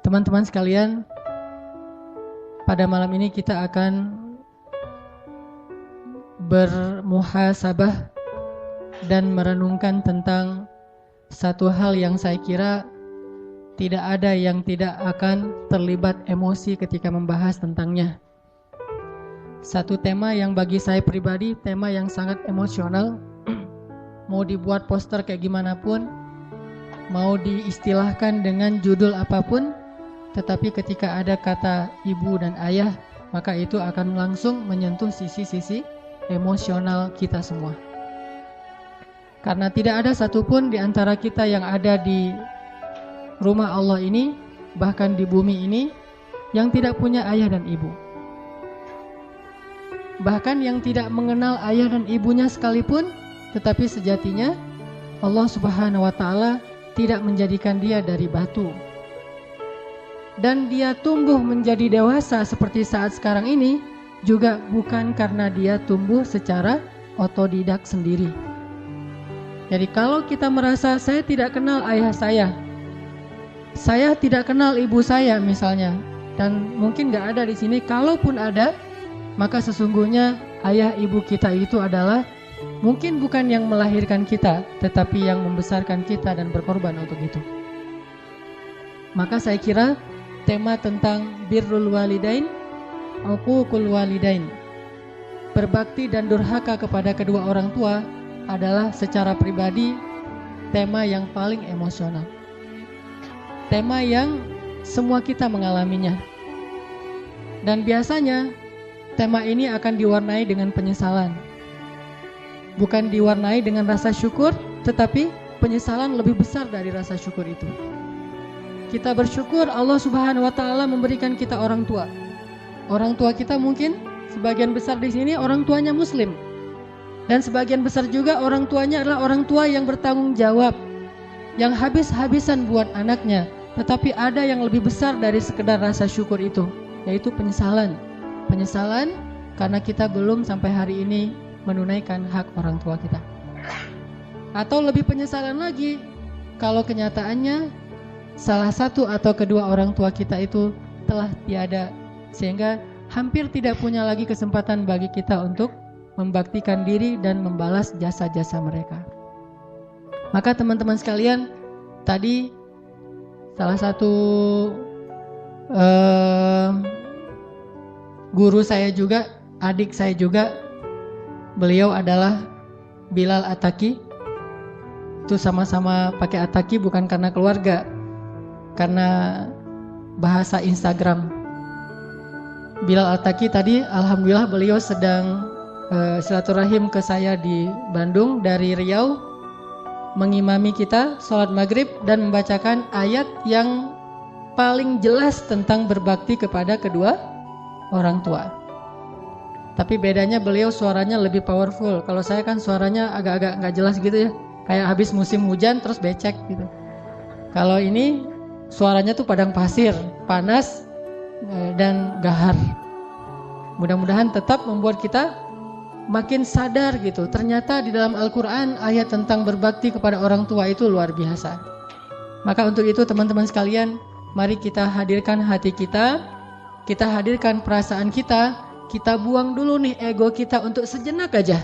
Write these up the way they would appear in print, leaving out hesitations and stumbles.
Teman-teman sekalian, pada malam ini kita akan bermuhasabah dan merenungkan tentang satu hal yang saya kira tidak ada yang tidak akan terlibat emosi ketika membahas tentangnya. Satu tema yang bagi saya pribadi, tema yang sangat emosional. Mau dibuat poster kayak gimana pun, mau diistilahkan dengan judul apapun, tetapi ketika ada kata ibu dan ayah, maka itu akan langsung menyentuh sisi-sisi emosional kita semua. Karena tidak ada satupun di antara kita yang ada di rumah Allah ini, bahkan di bumi ini, yang tidak punya ayah dan ibu. Bahkan yang tidak mengenal ayah dan ibunya sekalipun, tetapi sejatinya Allah Subhanahu wa Ta'ala tidak menjadikan dia dari batu. Dan dia tumbuh menjadi dewasa seperti saat sekarang ini juga bukan karena dia tumbuh secara otodidak sendiri. Jadi kalau kita merasa saya tidak kenal ayah saya tidak kenal ibu saya misalnya, dan mungkin gak ada di sini, kalaupun ada, maka sesungguhnya ayah ibu kita itu adalah mungkin bukan yang melahirkan kita, tetapi yang membesarkan kita dan berkorban untuk itu. Maka saya kira tema tentang birrul walidain, uququl walidain, berbakti dan durhaka kepada kedua orang tua adalah secara pribadi tema yang paling emosional. Tema yang semua kita mengalaminya. Dan biasanya tema ini akan diwarnai dengan penyesalan. Bukan diwarnai dengan rasa syukur, tetapi penyesalan lebih besar dari rasa syukur itu. Kita bersyukur Allah Subhanahu wa Ta'ala memberikan kita orang tua. Orang tua kita mungkin sebagian besar di sini orang tuanya muslim. Dan sebagian besar juga orang tuanya adalah orang tua yang bertanggung jawab, yang habis-habisan buat anaknya. Tetapi ada yang lebih besar dari sekedar rasa syukur itu, yaitu penyesalan. Penyesalan karena kita belum sampai hari ini menunaikan hak orang tua kita. Atau lebih penyesalan lagi, kalau kenyataannya salah satu atau kedua orang tua kita itu telah tiada, sehingga hampir tidak punya lagi kesempatan bagi kita untuk membaktikan diri dan membalas jasa-jasa mereka. Maka teman-teman sekalian, tadi salah satu guru saya juga, adik saya juga, beliau adalah Bilal Attaqi. Itu sama-sama pakai Attaqi bukan karena keluarga, karena bahasa Instagram. Bilal Attaqi tadi alhamdulillah beliau sedang silaturahim ke saya di Bandung dari Riau, mengimami kita sholat maghrib dan membacakan ayat yang paling jelas tentang berbakti kepada kedua orang tua. Tapi bedanya beliau suaranya lebih powerful. Kalau saya kan suaranya agak-agak gak jelas gitu ya, kayak habis musim hujan terus becek gitu. Kalau ini suaranya tuh padang pasir, panas dan gahar. Mudah-mudahan tetap membuat kita makin sadar gitu. Ternyata di dalam Al-Quran ayat tentang berbakti kepada orang tua itu luar biasa. Maka untuk itu teman-teman sekalian, mari kita hadirkan hati kita hadirkan perasaan kita buang dulu nih ego kita untuk sejenak aja.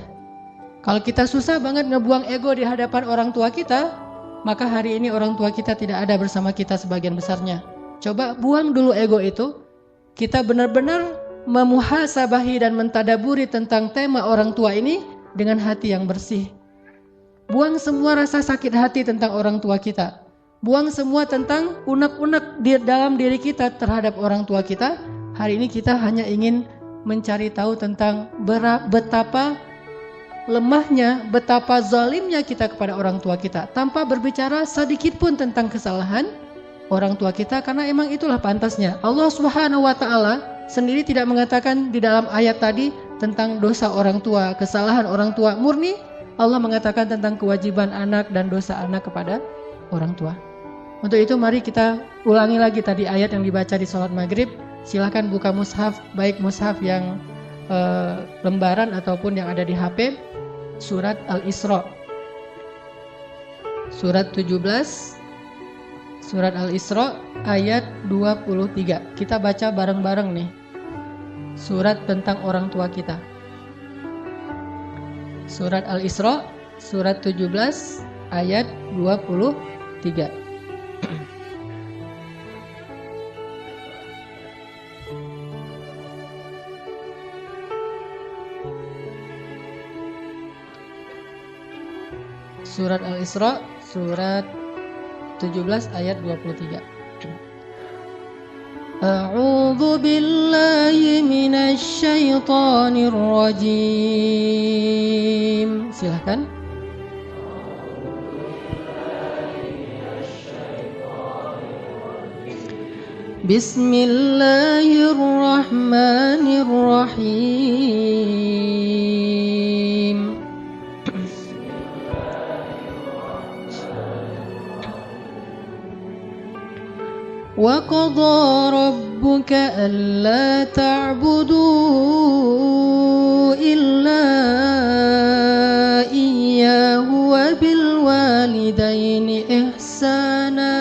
Kalau kita susah banget ngebuang ego di hadapan orang tua kita, maka hari ini orang tua kita tidak ada bersama kita sebagian besarnya. Coba buang dulu ego itu. Kita benar-benar memuhasabahi dan mentadaburi tentang tema orang tua ini dengan hati yang bersih. Buang semua rasa sakit hati tentang orang tua kita. Buang semua tentang unek-unek di dalam diri kita terhadap orang tua kita. Hari ini kita hanya ingin mencari tahu tentang betapa lemahnya, betapa zalimnya kita kepada orang tua kita, tanpa berbicara sedikit pun tentang kesalahan orang tua kita, karena emang itulah pantasnya. Allah Subhanahu wa Ta'ala sendiri tidak mengatakan di dalam ayat tadi tentang dosa orang tua, kesalahan orang tua. Murni Allah mengatakan tentang kewajiban anak dan dosa anak kepada orang tua. Untuk itu mari kita ulangi lagi tadi ayat yang dibaca di sholat maghrib. Silahkan buka mushaf, baik mushaf yang lembaran ataupun yang ada di HP. Surat Al-Isra, surat 17 Surat Al-Isra ayat 23. Kita baca bareng-bareng nih. Surat tentang orang tua kita. Surat Al-Isra surat 17 ayat 23. Surat Al-Isra surat 17 ayat 23. A'udzu billahi minasy syaithanir rajim. Silakan. Bismillahirrahmanirrahim. وَقَضَى رَبُّكَ أَلَّا تَعْبُدُوا إِلَّا إِيَّاهُ وَبِالْوَالِدَيْنِ إِحْسَانًا.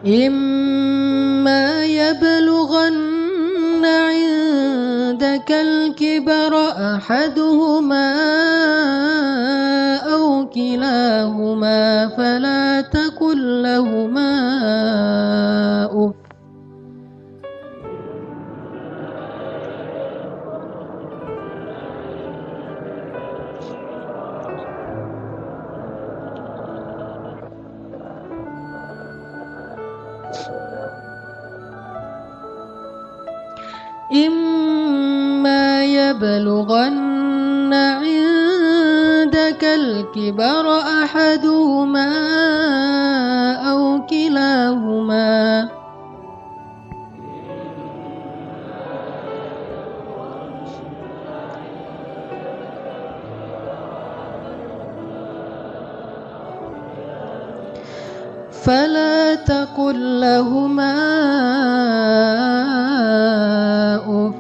إِمَّا يَبْلُغَنَّ عِندَكَ الْكِبَرَ أَحَدُهُمَا أَوْ كِلَاهُمَا فَلَا تَقُل لَّهُمَا أُفٍّ إِمَّا يَبْلُغَنَّ عِندَكَ الْكِبَرَ أَحَدُهُمَا أَوْ كِلَاهُمَا فلا تقل لهما أف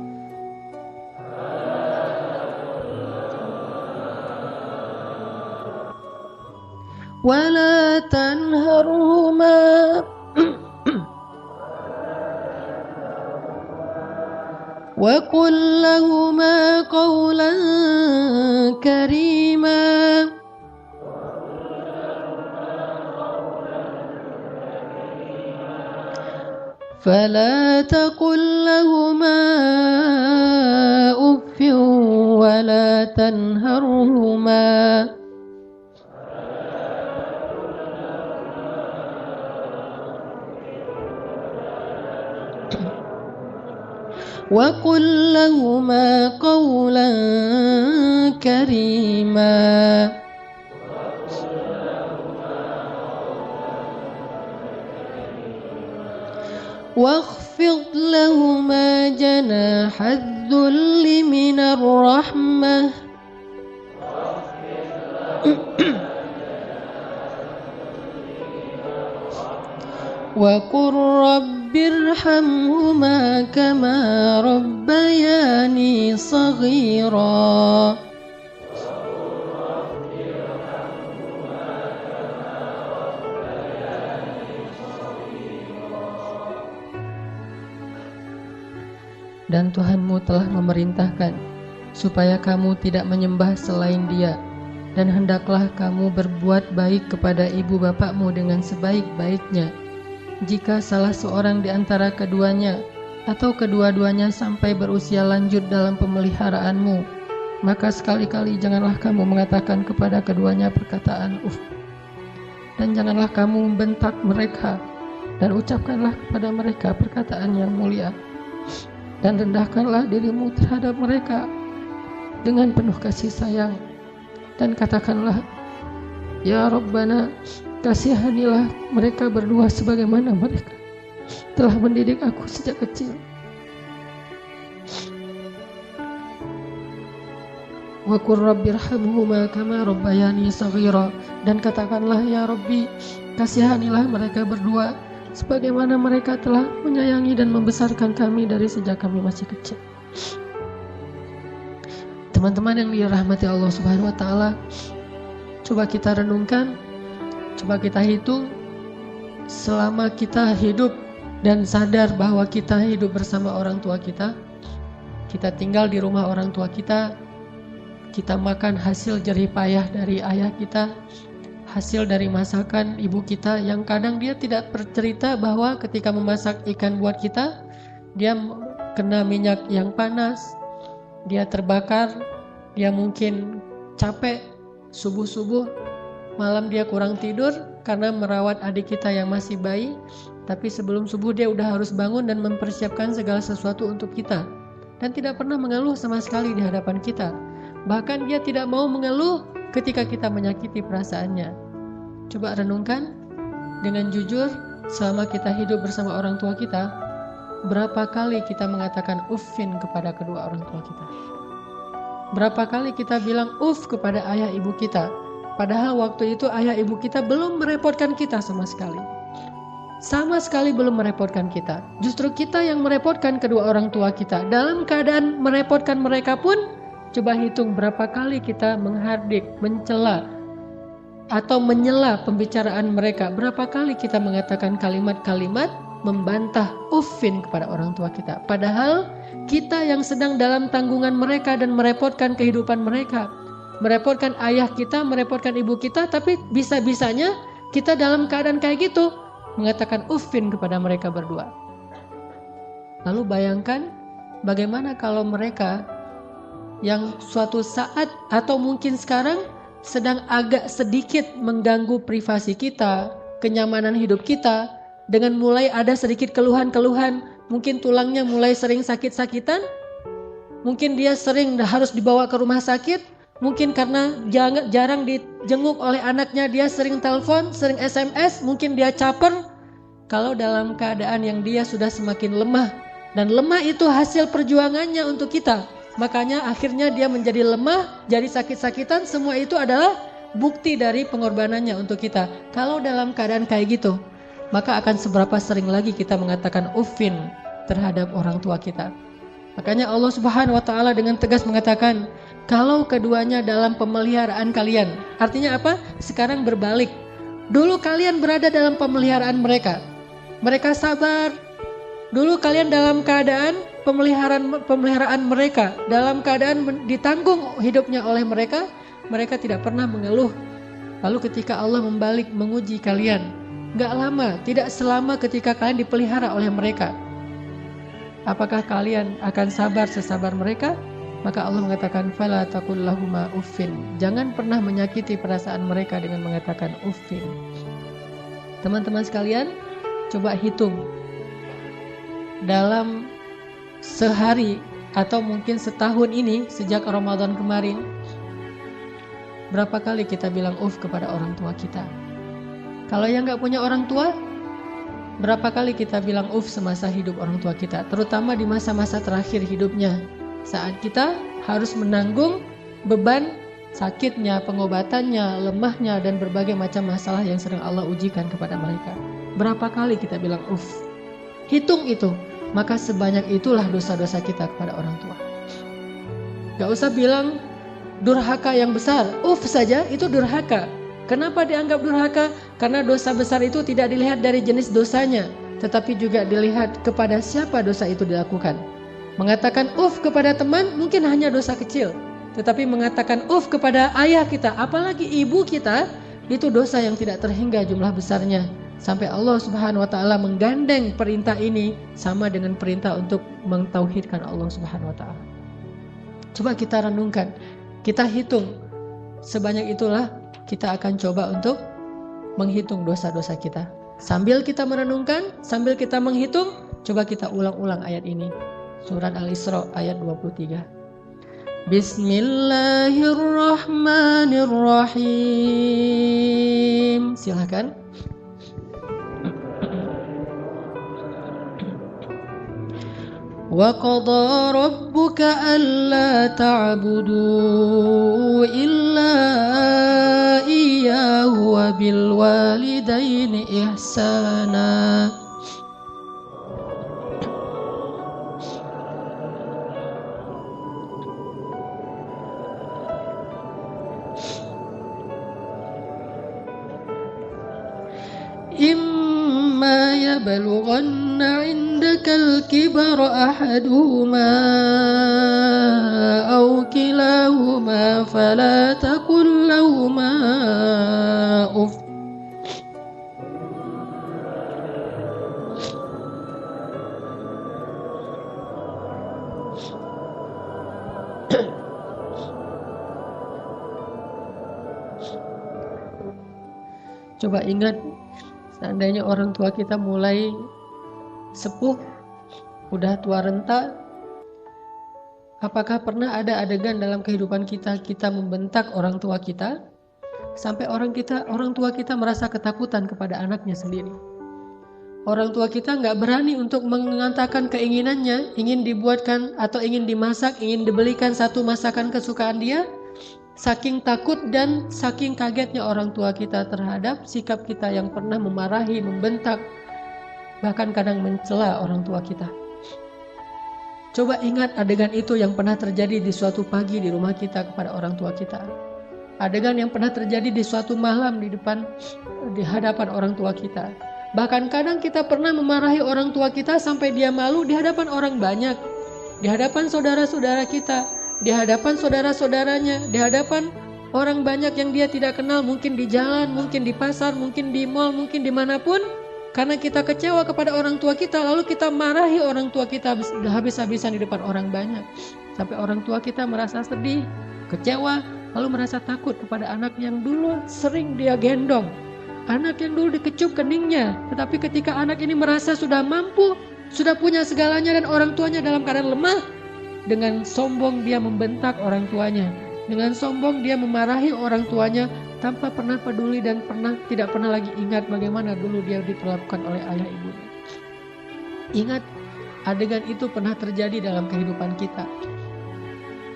ولا تنهرهما وقل لهما قولا كريما فلا تقل لهما أف ولا تنهرهما وقل لهما قولا كريما واخفض لهما جناح الذل من الرحمة وقل رب ارحمهما كما ربياني صغيرا Dan Tuhanmu telah memerintahkan supaya kamu tidak menyembah selain Dia, dan hendaklah kamu berbuat baik kepada ibu bapakmu dengan sebaik-baiknya. Jika salah seorang di antara keduanya atau kedua-duanya sampai berusia lanjut dalam pemeliharaanmu, maka sekali-kali janganlah kamu mengatakan kepada keduanya perkataan uf, dan janganlah kamu membentak mereka, dan ucapkanlah kepada mereka perkataan yang mulia. Dan rendahkanlah dirimu terhadap mereka dengan penuh kasih sayang, dan katakanlah, Ya Rabbana, kasihanilah mereka berdua sebagaimana mereka telah mendidik aku sejak kecil. Wa qur rabbirhamhuma kama rabbayani shaghira, dan katakanlah, Ya Rabbi, kasihanilah mereka berdua sebagaimana mereka telah menyayangi dan membesarkan kami dari sejak kami masih kecil. Teman-teman yang dirahmati Allah Subhanahu wa taala, coba kita renungkan, coba kita hitung selama kita hidup dan sadar bahwa kita hidup bersama orang tua kita tinggal di rumah orang tua kita makan hasil jerih payah dari ayah kita, hasil dari masakan ibu kita yang kadang dia tidak bercerita bahwa ketika memasak ikan buat kita, dia kena minyak yang panas, dia terbakar, dia mungkin capek, subuh-subuh, malam dia kurang tidur karena merawat adik kita yang masih bayi, tapi sebelum subuh dia udah harus bangun dan mempersiapkan segala sesuatu untuk kita, dan tidak pernah mengeluh sama sekali di hadapan kita. Bahkan dia tidak mau mengeluh ketika kita menyakiti perasaannya. Coba renungkan dengan jujur, selama kita hidup bersama orang tua kita, berapa kali kita mengatakan uffin kepada kedua orang tua kita? Berapa kali kita bilang uff kepada ayah ibu kita? Padahal waktu itu ayah ibu kita belum merepotkan kita sama sekali. Sama sekali belum merepotkan kita. Justru kita yang merepotkan kedua orang tua kita. Dalam keadaan merepotkan mereka pun, coba hitung berapa kali kita menghardik, mencela, atau menyela pembicaraan mereka. Berapa kali kita mengatakan kalimat-kalimat membantah uffin kepada orang tua kita. Padahal kita yang sedang dalam tanggungan mereka dan merepotkan kehidupan mereka. Merepotkan ayah kita, merepotkan ibu kita, tapi bisa-bisanya kita dalam keadaan kayak gitu mengatakan uffin kepada mereka berdua. Lalu bayangkan bagaimana kalau mereka yang suatu saat atau mungkin sekarang sedang agak sedikit mengganggu privasi kita, kenyamanan hidup kita, dengan mulai ada sedikit keluhan-keluhan, mungkin tulangnya mulai sering sakit-sakitan, mungkin dia sering harus dibawa ke rumah sakit, mungkin karena jarang dijenguk oleh anaknya, dia sering telepon, sering SMS, mungkin dia caper. Kalau dalam keadaan yang dia sudah semakin lemah, dan lemah itu hasil perjuangannya untuk kita, makanya akhirnya dia menjadi lemah, jadi sakit-sakitan, semua itu adalah bukti dari pengorbanannya untuk kita. Kalau dalam keadaan kayak gitu, maka akan seberapa sering lagi kita mengatakan uffin terhadap orang tua kita. Makanya Allah Subhanahu wa taala dengan tegas mengatakan, kalau keduanya dalam pemeliharaan kalian. Artinya apa? Sekarang berbalik. Dulu kalian berada dalam pemeliharaan mereka. Mereka sabar. Dulu kalian dalam keadaan pemeliharaan mereka, dalam keadaan ditanggung hidupnya oleh mereka, mereka tidak pernah mengeluh. Lalu ketika Allah membalik menguji kalian, gak lama, tidak selama ketika kalian dipelihara oleh mereka, apakah kalian akan sabar sesabar mereka? Maka Allah mengatakan fala taqul lahuma uffin. Jangan pernah menyakiti perasaan mereka dengan mengatakan uffin. Teman-teman sekalian, coba hitung dalam sehari atau mungkin setahun ini sejak Ramadan kemarin, berapa kali kita bilang uff kepada orang tua kita? Kalau yang gak punya orang tua, berapa kali kita bilang uff semasa hidup orang tua kita, terutama di masa-masa terakhir hidupnya, saat kita harus menanggung beban sakitnya, pengobatannya, lemahnya, dan berbagai macam masalah yang sering Allah ujikan kepada mereka. Berapa kali kita bilang uff? Hitung itu, maka sebanyak itulah dosa-dosa kita kepada orang tua. Gak usah bilang durhaka yang besar, uff saja itu durhaka. Kenapa dianggap durhaka? Karena dosa besar itu tidak dilihat dari jenis dosanya, tetapi juga dilihat kepada siapa dosa itu dilakukan. Mengatakan uff kepada teman mungkin hanya dosa kecil, tetapi mengatakan uff kepada ayah kita, apalagi ibu kita, itu dosa yang tidak terhingga jumlah besarnya. Sampai Allah Subhanahu wa taala menggandeng perintah ini sama dengan perintah untuk mentauhidkan Allah Subhanahu wa taala. Coba kita renungkan, kita hitung. Sebanyak itulah kita akan coba untuk menghitung dosa-dosa kita. Sambil kita merenungkan, sambil kita menghitung, coba kita ulang-ulang ayat ini. Surat Al-Isra ayat 23. Bismillahirrahmanirrahim. Silakan. Wa qada rabbuka alla ta'budu illa iyyahu wa bil walidaini ihsana. يبلغن عندك الكبر أحدهما أو كلاهما فلا تقل لهما أف. Coba ingat, seandainya orang tua kita mulai sepuh, udah tua renta, apakah pernah ada adegan dalam kehidupan kita membentak orang tua kita sampai orang tua kita merasa ketakutan kepada anaknya sendiri? Orang tua kita nggak berani untuk mengatakan keinginannya, ingin dibuatkan atau ingin dimasak, ingin dibelikan satu masakan kesukaan dia. Saking takut dan saking kagetnya orang tua kita terhadap sikap kita yang pernah memarahi, membentak, bahkan kadang mencela orang tua kita. Coba ingat adegan itu yang pernah terjadi di suatu pagi di rumah kita kepada orang tua kita. Adegan yang pernah terjadi di suatu malam di hadapan orang tua kita. Bahkan kadang kita pernah memarahi orang tua kita sampai dia malu di hadapan orang banyak, di hadapan saudara-saudara kita, di hadapan saudara-saudaranya, di hadapan orang banyak yang dia tidak kenal, mungkin di jalan, mungkin di pasar, mungkin di mal, mungkin dimanapun. Karena kita kecewa kepada orang tua kita, lalu kita marahi orang tua kita habis-habisan di depan orang banyak. Sampai orang tua kita merasa sedih, kecewa, lalu merasa takut kepada anak yang dulu sering dia gendong, anak yang dulu dikecup keningnya. Tetapi ketika anak ini merasa sudah mampu, sudah punya segalanya dan orang tuanya dalam keadaan lemah, dengan sombong dia membentak orang tuanya, dengan sombong dia memarahi orang tuanya tanpa pernah peduli dan tidak pernah lagi ingat bagaimana dulu dia diperlakukan oleh ayah ibunya. Ingat, adegan itu pernah terjadi dalam kehidupan kita.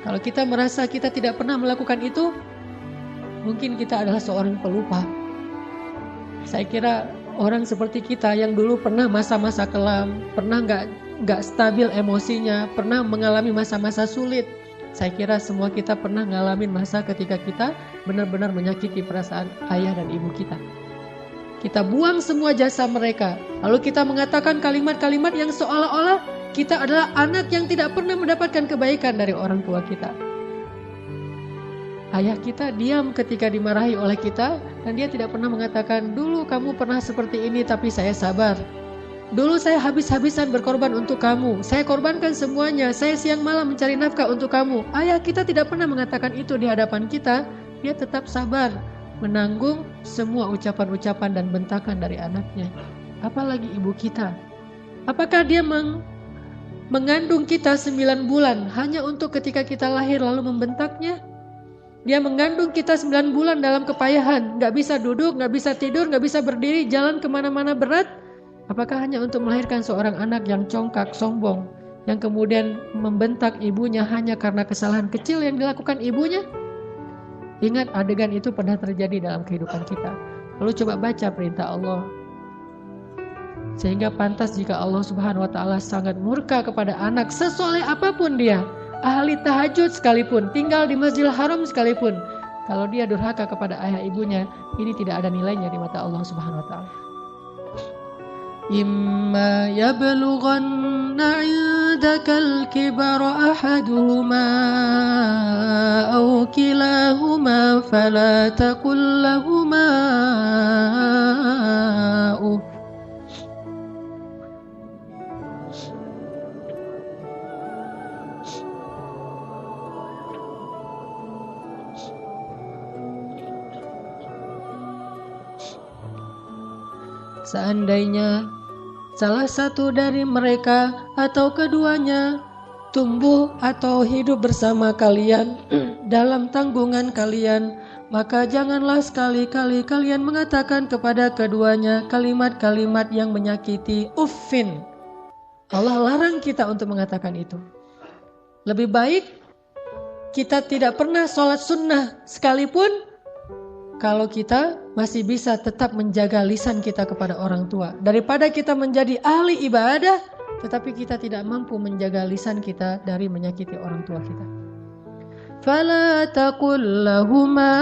Kalau kita merasa kita tidak pernah melakukan itu, mungkin kita adalah seorang pelupa. Saya kira orang seperti kita yang dulu pernah masa-masa kelam, pernah nggak stabil emosinya, pernah mengalami masa-masa sulit. Saya kira semua kita pernah ngalamin masa ketika kita benar-benar menyakiti perasaan ayah dan ibu kita. Kita buang semua jasa mereka, lalu kita mengatakan kalimat-kalimat yang seolah-olah kita adalah anak yang tidak pernah mendapatkan kebaikan dari orang tua kita. Ayah kita diam ketika dimarahi oleh kita, dan dia tidak pernah mengatakan, dulu kamu pernah seperti ini tapi saya sabar. Dulu saya habis-habisan berkorban untuk kamu, saya korbankan semuanya, saya siang malam mencari nafkah untuk kamu. Ayah kita tidak pernah mengatakan itu di hadapan kita. Dia tetap sabar menanggung semua ucapan-ucapan dan bentakan dari anaknya. Apalagi ibu kita. Apakah dia mengandung kita 9 bulan hanya untuk ketika kita lahir lalu membentaknya? Dia mengandung kita 9 bulan dalam kepayahan, gak bisa duduk, gak bisa tidur, gak bisa berdiri, jalan kemana-mana berat. Apakah hanya untuk melahirkan seorang anak yang congkak, sombong, yang kemudian membentak ibunya hanya karena kesalahan kecil yang dilakukan ibunya? Ingat, adegan itu pernah terjadi dalam kehidupan kita. Lalu coba baca perintah Allah. Sehingga pantas jika Allah Subhanahu wa Ta'ala sangat murka kepada anak sesoleh apapun dia, ahli tahajud sekalipun, tinggal di Masjidil Haram sekalipun, kalau dia durhaka kepada ayah ibunya, ini tidak ada nilainya di mata Allah Subhanahu wa Ta'ala. إما يبلغن عندك الكبر أحدهما أو كلاهما فلا تقل لهما أف. Seandainya salah satu dari mereka atau keduanya tumbuh atau hidup bersama kalian dalam tanggungan kalian, maka janganlah sekali-kali kalian mengatakan kepada keduanya kalimat-kalimat yang menyakiti. Uffin. Allah larang kita untuk mengatakan itu. Lebih baik kita tidak pernah sholat sunnah sekalipun kalau kita masih bisa tetap menjaga lisan kita kepada orang tua, daripada kita menjadi ahli ibadah tetapi kita tidak mampu menjaga lisan kita dari menyakiti orang tua kita. Fala taqul lahuma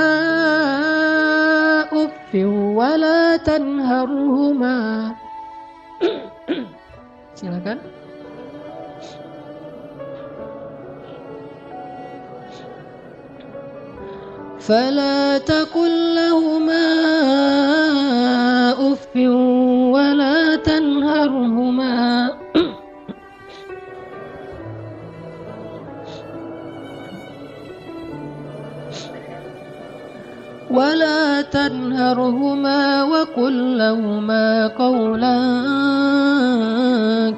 uffin wa la tanharhuma. Silakan. فلا تقل لهما أف ولا تنهرهما وقل لهما قولا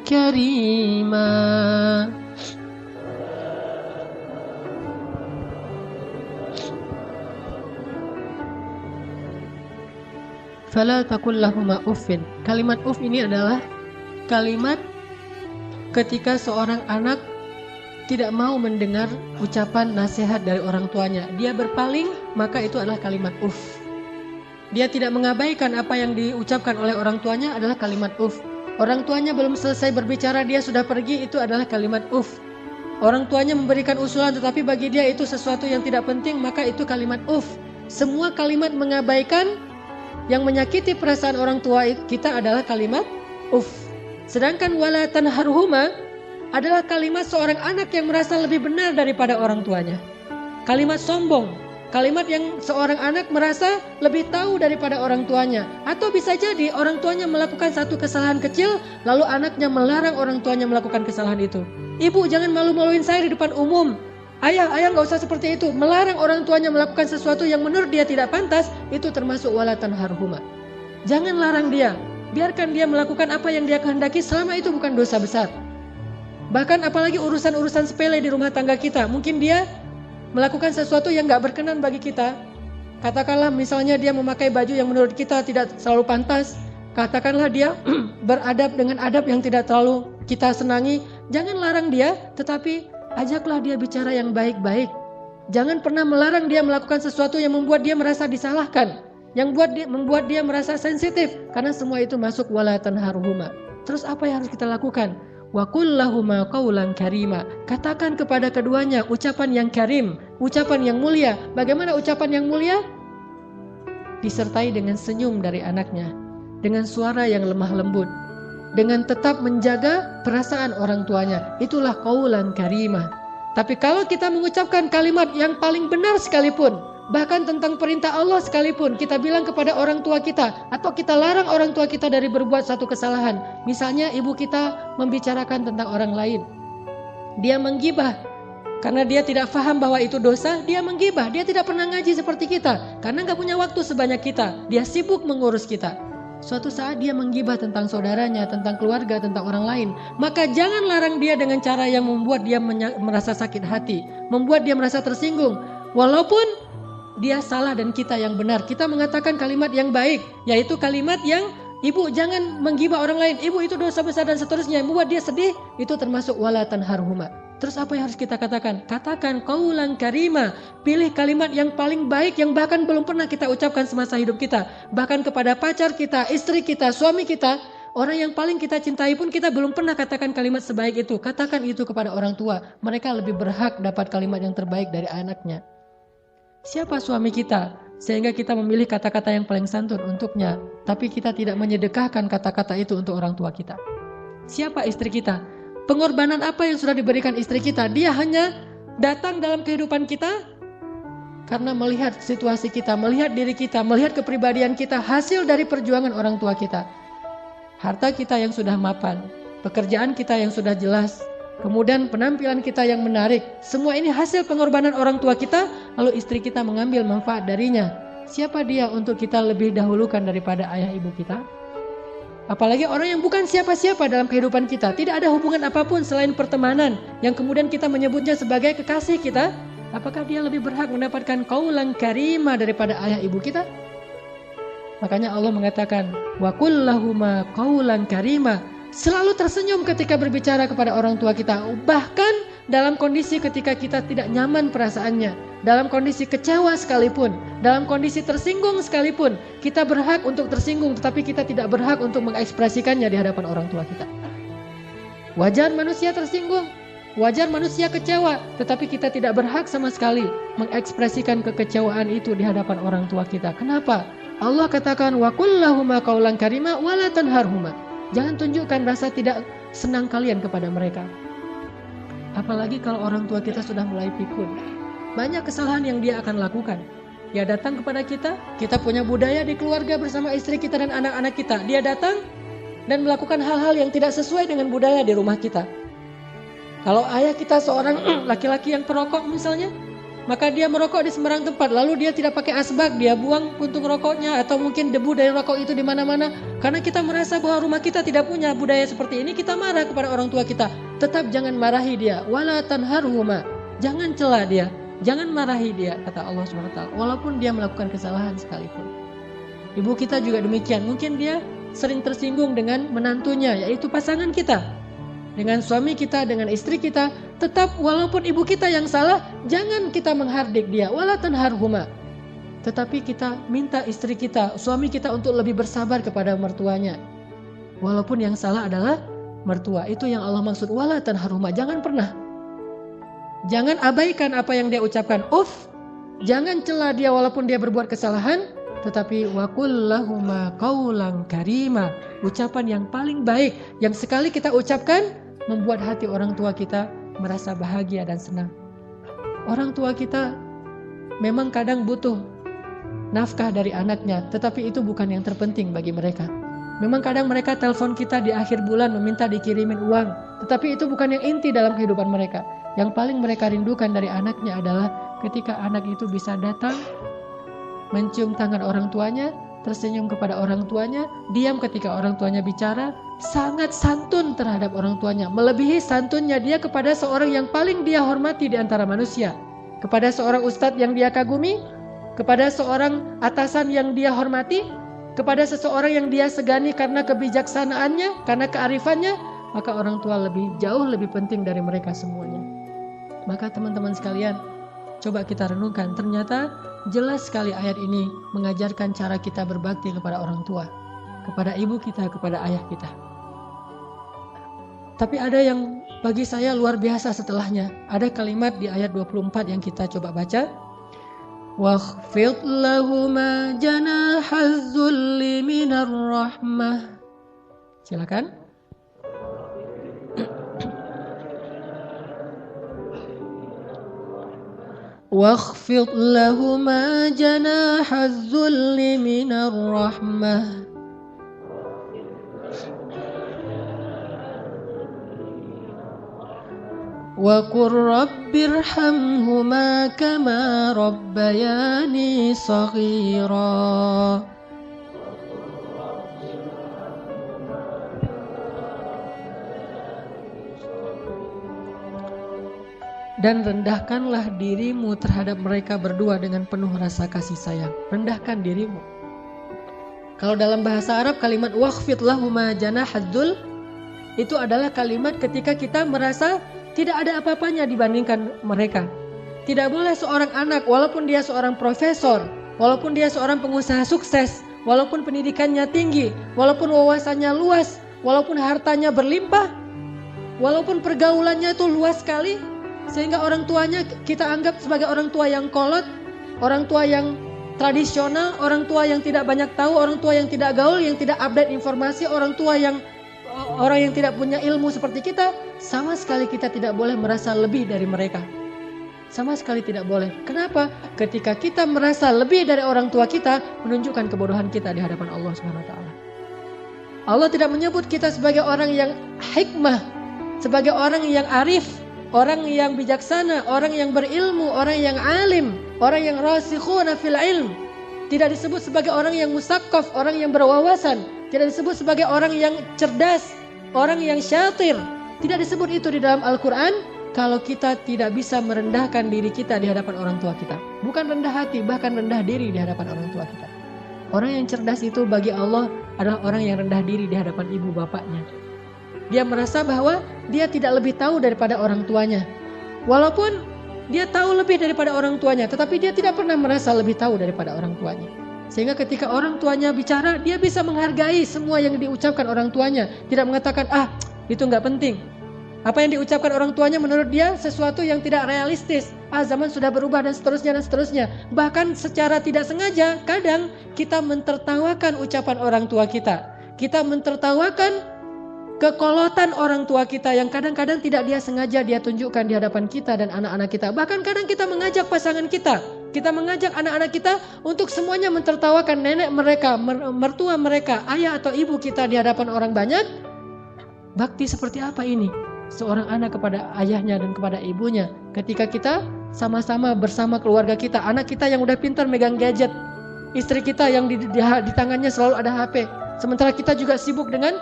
كريما. Fala taqul lahuma uffin. Kalimat uff ini adalah kalimat ketika seorang anak tidak mau mendengar ucapan nasihat dari orang tuanya. Dia berpaling, maka itu adalah kalimat uff. Dia tidak mengabaikan apa yang diucapkan oleh orang tuanya adalah kalimat uff. Orang tuanya belum selesai berbicara, dia sudah pergi, itu adalah kalimat uff. Orang tuanya memberikan usulan tetapi bagi dia itu sesuatu yang tidak penting, maka itu kalimat uff. Semua kalimat mengabaikan yang menyakiti perasaan orang tua kita adalah kalimat uff. Sedangkan wala tanharhuma adalah kalimat seorang anak yang merasa lebih benar daripada orang tuanya. Kalimat sombong, kalimat yang seorang anak merasa lebih tahu daripada orang tuanya. Atau bisa jadi orang tuanya melakukan satu kesalahan kecil, lalu anaknya melarang orang tuanya melakukan kesalahan itu. Ibu, jangan malu-maluin saya di depan umum. Ayah gak usah seperti itu. Melarang orang tuanya melakukan sesuatu yang menurut dia tidak pantas, itu termasuk wala tanharhuma. Jangan larang dia, biarkan dia melakukan apa yang dia kehendaki selama itu bukan dosa besar. Bahkan apalagi urusan-urusan sepele di rumah tangga kita, mungkin dia melakukan sesuatu yang gak berkenan bagi kita. Katakanlah misalnya dia memakai baju yang menurut kita tidak selalu pantas. Katakanlah dia beradab dengan adab yang tidak terlalu kita senangi. Jangan larang dia, tetapi ajaklah dia bicara yang baik-baik. Jangan pernah melarang dia melakukan sesuatu yang membuat dia merasa disalahkan, yang membuat dia merasa sensitif, karena semua itu masuk wala tanharhuma. Terus apa yang harus kita lakukan? Wa qul lahuma qawlan karima. Katakan kepada keduanya ucapan yang karim, ucapan yang mulia. Bagaimana ucapan yang mulia? Disertai dengan senyum dari anaknya, dengan suara yang lemah lembut, dengan tetap menjaga perasaan orang tuanya. Itulah qaulan karimah. Tapi kalau kita mengucapkan kalimat yang paling benar sekalipun, bahkan tentang perintah Allah sekalipun, kita bilang kepada orang tua kita, atau kita larang orang tua kita dari berbuat satu kesalahan. Misalnya ibu kita membicarakan tentang orang lain, dia menggibah karena dia tidak paham bahwa itu dosa. Dia menggibah, dia tidak pernah ngaji seperti kita, karena gak punya waktu sebanyak kita, dia sibuk mengurus kita. Suatu saat dia menggibah tentang saudaranya, tentang keluarga, tentang orang lain. Maka jangan larang dia dengan cara yang membuat dia merasa sakit hati, membuat dia merasa tersinggung. Walaupun dia salah dan kita yang benar, kita mengatakan kalimat yang baik, yaitu kalimat yang ibu jangan menggibah orang lain, ibu itu dosa besar dan seterusnya, yang membuat dia sedih, itu termasuk wala tanharhuma. Terus apa yang harus kita katakan? Katakan qaulan karima. Pilih kalimat yang paling baik yang bahkan belum pernah kita ucapkan semasa hidup kita. Bahkan kepada pacar kita, istri kita, suami kita, orang yang paling kita cintai pun kita belum pernah katakan kalimat sebaik itu. Katakan itu kepada orang tua. Mereka lebih berhak dapat kalimat yang terbaik dari anaknya. Siapa suami kita? Sehingga kita memilih kata-kata yang paling santun untuknya. Tapi kita tidak menyedekahkan kata-kata itu untuk orang tua kita. Siapa istri kita? Pengorbanan apa yang sudah diberikan istri kita? Dia hanya datang dalam kehidupan kita karena melihat situasi kita, melihat diri kita, melihat kepribadian kita, hasil dari perjuangan orang tua kita. Harta kita yang sudah mapan, pekerjaan kita yang sudah jelas, kemudian penampilan kita yang menarik. Semua ini hasil pengorbanan orang tua kita, lalu istri kita mengambil manfaat darinya. Siapa dia untuk kita lebih dahulukan daripada ayah ibu kita? Apalagi orang yang bukan siapa-siapa dalam kehidupan kita, tidak ada hubungan apapun selain pertemanan, yang kemudian kita menyebutnya sebagai kekasih kita. Apakah dia lebih berhak mendapatkan qaulan karimah daripada ayah ibu kita? Makanya Allah mengatakan wa qul lahuma qaulan karimah. Selalu tersenyum ketika berbicara kepada orang tua kita, bahkan dalam kondisi ketika kita tidak nyaman perasaannya, dalam kondisi kecewa sekalipun, dalam kondisi tersinggung sekalipun, kita berhak untuk tersinggung, tetapi kita tidak berhak untuk mengekspresikannya di hadapan orang tua kita. Wajar manusia tersinggung, wajar manusia kecewa, tetapi kita tidak berhak sama sekali mengekspresikan kekecewaan itu di hadapan orang tua kita. Kenapa? Allah katakan wa qul lahuma qaulan karima wa la tanharhuma. Jangan tunjukkan rasa tidak senang kalian kepada mereka. Apalagi kalau orang tua kita sudah mulai pikun. Banyak kesalahan yang dia akan lakukan. Dia datang kepada kita punya budaya di keluarga bersama istri kita dan anak-anak kita. Dia datang dan melakukan hal-hal yang tidak sesuai dengan budaya di rumah kita. Kalau ayah kita seorang laki-laki yang perokok misalnya, maka dia merokok di sembarang tempat, lalu dia tidak pakai asbak, dia buang puntung rokoknya atau mungkin debu dari rokok itu di mana-mana. Karena kita merasa bahwa rumah kita tidak punya budaya seperti ini, kita marah kepada orang tua kita. Tetap jangan marahi dia, wala tanharhuma. Jangan cela dia, jangan marahi dia, kata Allah SWT, walaupun dia melakukan kesalahan sekalipun. Ibu kita juga demikian, mungkin dia sering tersinggung dengan menantunya, yaitu pasangan kita. Dengan suami kita, dengan istri kita, tetap walaupun ibu kita yang salah, jangan kita menghardik dia, wala tanharhuma. Tetapi kita minta istri kita, suami kita untuk lebih bersabar kepada mertuanya. Walaupun yang salah adalah mertua. Itu yang Allah maksud, wala tanharhuma. Jangan pernah. Jangan abaikan apa yang dia ucapkan. Jangan cela dia walaupun dia berbuat kesalahan, tetapi waqul lahuma qaulan karima. Ucapan yang paling baik yang sekali kita ucapkan membuat hati orang tua kita merasa bahagia dan senang. Orang tua kita memang kadang butuh nafkah dari anaknya, tetapi itu bukan yang terpenting bagi mereka. Memang kadang mereka telepon kita di akhir bulan meminta dikirimin uang, tetapi itu bukan yang inti dalam kehidupan mereka. Yang paling mereka rindukan dari anaknya adalah ketika anak itu bisa datang, mencium tangan orang tuanya, tersenyum kepada orang tuanya, diam ketika orang tuanya bicara, sangat santun terhadap orang tuanya, melebihi santunnya dia kepada seorang yang paling dia hormati di antara manusia, kepada seorang ustadz yang dia kagumi, kepada seorang atasan yang dia hormati, kepada seseorang yang dia segani karena kebijaksanaannya, karena kearifannya, maka orang tua jauh lebih penting dari mereka semuanya. Maka teman-teman sekalian, coba kita renungkan, ternyata jelas sekali ayat ini mengajarkan cara kita berbakti kepada orang tua, kepada ibu kita, kepada ayah kita. Tapi ada yang bagi saya luar biasa setelahnya. Ada kalimat di ayat 24 yang kita coba baca. Wakhfid lahuma janahaz zulli minar rahmah. Silakan. واخفض لهما جناح الذل من الرحمة وقل رب ارحمهما كما ربياني صغيرا. Dan rendahkanlah dirimu terhadap mereka berdua dengan penuh rasa kasih sayang. Rendahkan dirimu. Kalau dalam bahasa Arab kalimat wakhfid lahuma janahaz dzul itu adalah kalimat ketika kita merasa tidak ada apa-apanya dibandingkan mereka. Tidak boleh seorang anak walaupun dia seorang profesor, walaupun dia seorang pengusaha sukses, walaupun pendidikannya tinggi, walaupun wawasannya luas, walaupun hartanya berlimpah, walaupun pergaulannya itu luas sekali, sehingga orang tuanya kita anggap sebagai orang tua yang kolot, orang tua yang tradisional, orang tua yang tidak banyak tahu, orang tua yang tidak gaul, yang tidak update informasi, orang yang tidak punya ilmu seperti kita. Sama sekali kita tidak boleh merasa lebih dari mereka. Sama sekali tidak boleh. Kenapa? Ketika kita merasa lebih dari orang tua kita, menunjukkan kebodohan kita di hadapan Allah SWT. Allah tidak menyebut kita sebagai orang yang hikmah, sebagai orang yang arif, orang yang bijaksana, orang yang berilmu, orang yang alim, orang yang rasikhuna fil ilm. Tidak disebut sebagai orang yang musaqqaf, orang yang berwawasan. Tidak disebut sebagai orang yang cerdas, orang yang syatir. Tidak disebut itu di dalam Al-Quran kalau kita tidak bisa merendahkan diri kita di hadapan orang tua kita. Bukan rendah hati, bahkan rendah diri di hadapan orang tua kita. Orang yang cerdas itu bagi Allah adalah orang yang rendah diri di hadapan ibu bapaknya. Dia merasa bahwa dia tidak lebih tahu daripada orang tuanya. Walaupun dia tahu lebih daripada orang tuanya, tetapi dia tidak pernah merasa lebih tahu daripada orang tuanya. Sehingga ketika orang tuanya bicara, dia bisa menghargai semua yang diucapkan orang tuanya. Tidak mengatakan, itu nggak penting. Apa yang diucapkan orang tuanya menurut dia sesuatu yang tidak realistis. Zaman sudah berubah dan seterusnya dan seterusnya. Bahkan secara tidak sengaja, kadang kita mentertawakan ucapan orang tua kita. Kita mentertawakan kekolotan orang tua kita yang kadang-kadang tidak dia sengaja dia tunjukkan di hadapan kita dan anak-anak kita. Bahkan kadang kita mengajak pasangan kita mengajak anak-anak kita untuk semuanya mentertawakan nenek mereka, mertua mereka, ayah atau ibu kita di hadapan orang banyak. Bakti seperti apa ini? Seorang anak kepada ayahnya dan kepada ibunya. Ketika kita sama-sama bersama keluarga kita, anak kita yang udah pintar megang gadget, istri kita yang di tangannya selalu ada HP. Sementara kita juga sibuk dengan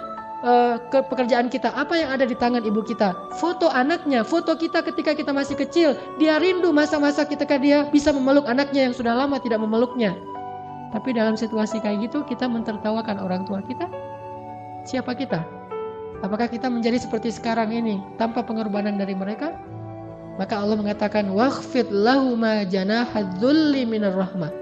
ke pekerjaan kita. Apa yang ada di tangan ibu kita? Foto anaknya, foto kita ketika kita masih kecil. Dia rindu masa-masa ketika dia bisa memeluk anaknya yang sudah lama tidak memeluknya. Tapi dalam situasi kayak gitu kita mentertawakan orang tua kita. Siapa kita? Apakah kita menjadi seperti sekarang ini tanpa pengorbanan dari mereka? Maka Allah mengatakan wakhfid lahuma janahadzulli minar rahmah.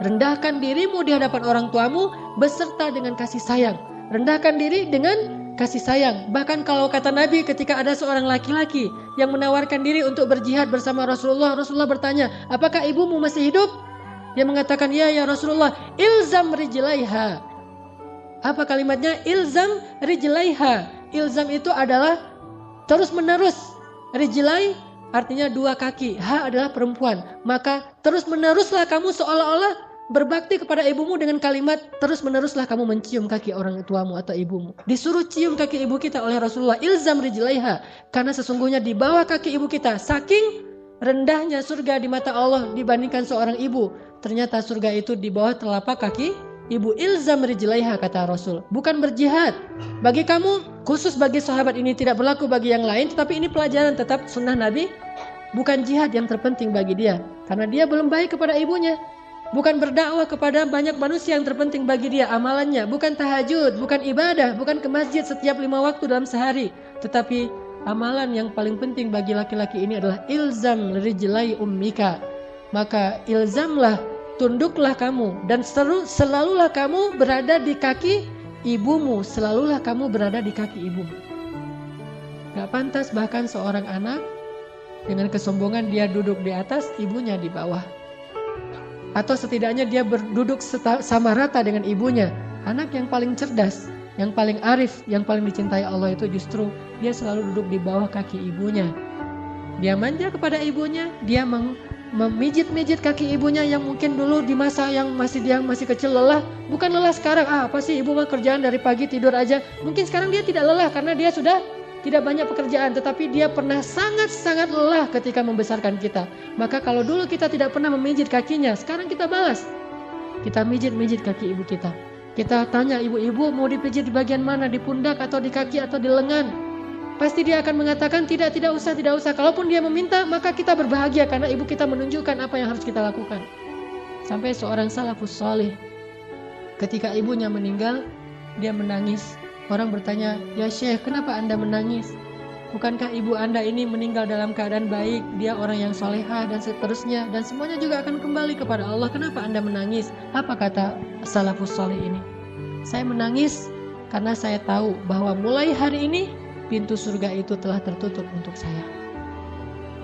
Rendahkan dirimu di hadapan orang tuamu beserta dengan kasih sayang. Rendahkan diri dengan kasih sayang. Bahkan kalau kata Nabi, ketika ada seorang laki-laki yang menawarkan diri untuk berjihad bersama Rasulullah, Rasulullah bertanya, apakah ibumu masih hidup? Dia mengatakan, ya Rasulullah, ilzam rijlaiha. Apa kalimatnya? Ilzam rijlaiha. Ilzam itu adalah terus menerus. Rijlai artinya dua kaki, ha adalah perempuan. Maka terus meneruslah kamu seolah-olah berbakti kepada ibumu dengan kalimat terus meneruslah kamu mencium kaki orang tuamu atau ibumu. Disuruh cium kaki ibu kita oleh Rasulullah, ilzam rijlaiha, karena sesungguhnya di bawah kaki ibu kita saking rendahnya surga di mata Allah dibandingkan seorang ibu. Ternyata surga itu di bawah telapak kaki ibu. Ilzam rijlaiha kata Rasul. Bukan berjihad. Bagi kamu, khusus bagi sahabat ini tidak berlaku bagi yang lain, tetapi ini pelajaran tetap sunnah Nabi. Bukan jihad yang terpenting bagi dia, karena dia belum baik kepada ibunya. Bukan berdakwah kepada banyak manusia yang terpenting bagi dia amalannya. Bukan tahajud, bukan ibadah, bukan ke masjid setiap 5 waktu dalam sehari. Tetapi amalan yang paling penting bagi laki-laki ini adalah ilzam rijlai ummika. Maka ilzamlah, tunduklah kamu dan selalulah kamu berada di kaki ibumu. Selalulah kamu berada di kaki ibumu. Gak pantas bahkan seorang anak dengan kesombongan dia duduk di atas, ibunya di bawah. Atau setidaknya dia berduduk sama rata dengan ibunya. Anak yang paling cerdas, yang paling arif, yang paling dicintai Allah itu justru dia selalu duduk di bawah kaki ibunya. Dia manja kepada ibunya, dia memijit-mijit kaki ibunya yang mungkin dulu di masa yang dia masih kecil lelah. Bukan lelah sekarang, apa sih ibu mah kerjaan dari pagi tidur aja. Mungkin sekarang dia tidak lelah karena dia sudah tidak banyak pekerjaan, tetapi dia pernah sangat-sangat lelah ketika membesarkan kita. Maka kalau dulu kita tidak pernah memijit kakinya, sekarang kita balas. Kita mijit-mijit kaki ibu kita. Kita tanya ibu-ibu mau dipijit di bagian mana, di pundak atau di kaki atau di lengan. Pasti dia akan mengatakan tidak usah. Kalaupun dia meminta, maka kita berbahagia karena ibu kita menunjukkan apa yang harus kita lakukan. Sampai seorang salafus salih, ketika ibunya meninggal, dia menangis. Orang bertanya, ya Syekh, kenapa Anda menangis? Bukankah ibu Anda ini meninggal dalam keadaan baik? Dia orang yang solehah dan seterusnya, dan semuanya juga akan kembali kepada Allah. Kenapa Anda menangis? Apa kata salafus salih ini? Saya menangis karena saya tahu bahwa mulai hari ini pintu surga itu telah tertutup untuk saya.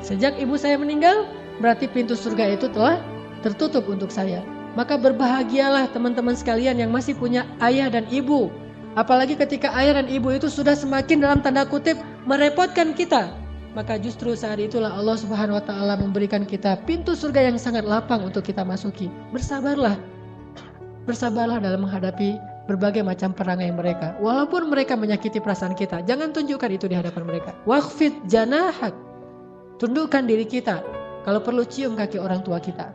Sejak ibu saya meninggal, berarti pintu surga itu telah tertutup untuk saya. Maka berbahagialah teman-teman sekalian yang masih punya ayah dan ibu. Apalagi ketika ayah dan ibu itu sudah semakin dalam tanda kutip merepotkan kita. Maka justru saat itulah Allah Subhanahu wa taala memberikan kita pintu surga yang sangat lapang untuk kita masuki. Bersabarlah. Bersabarlah dalam menghadapi berbagai macam perangai mereka. Walaupun mereka menyakiti perasaan kita, jangan tunjukkan itu di hadapan mereka. Wakhfid janahak. Tundukkan diri kita. Kalau perlu cium kaki orang tua kita.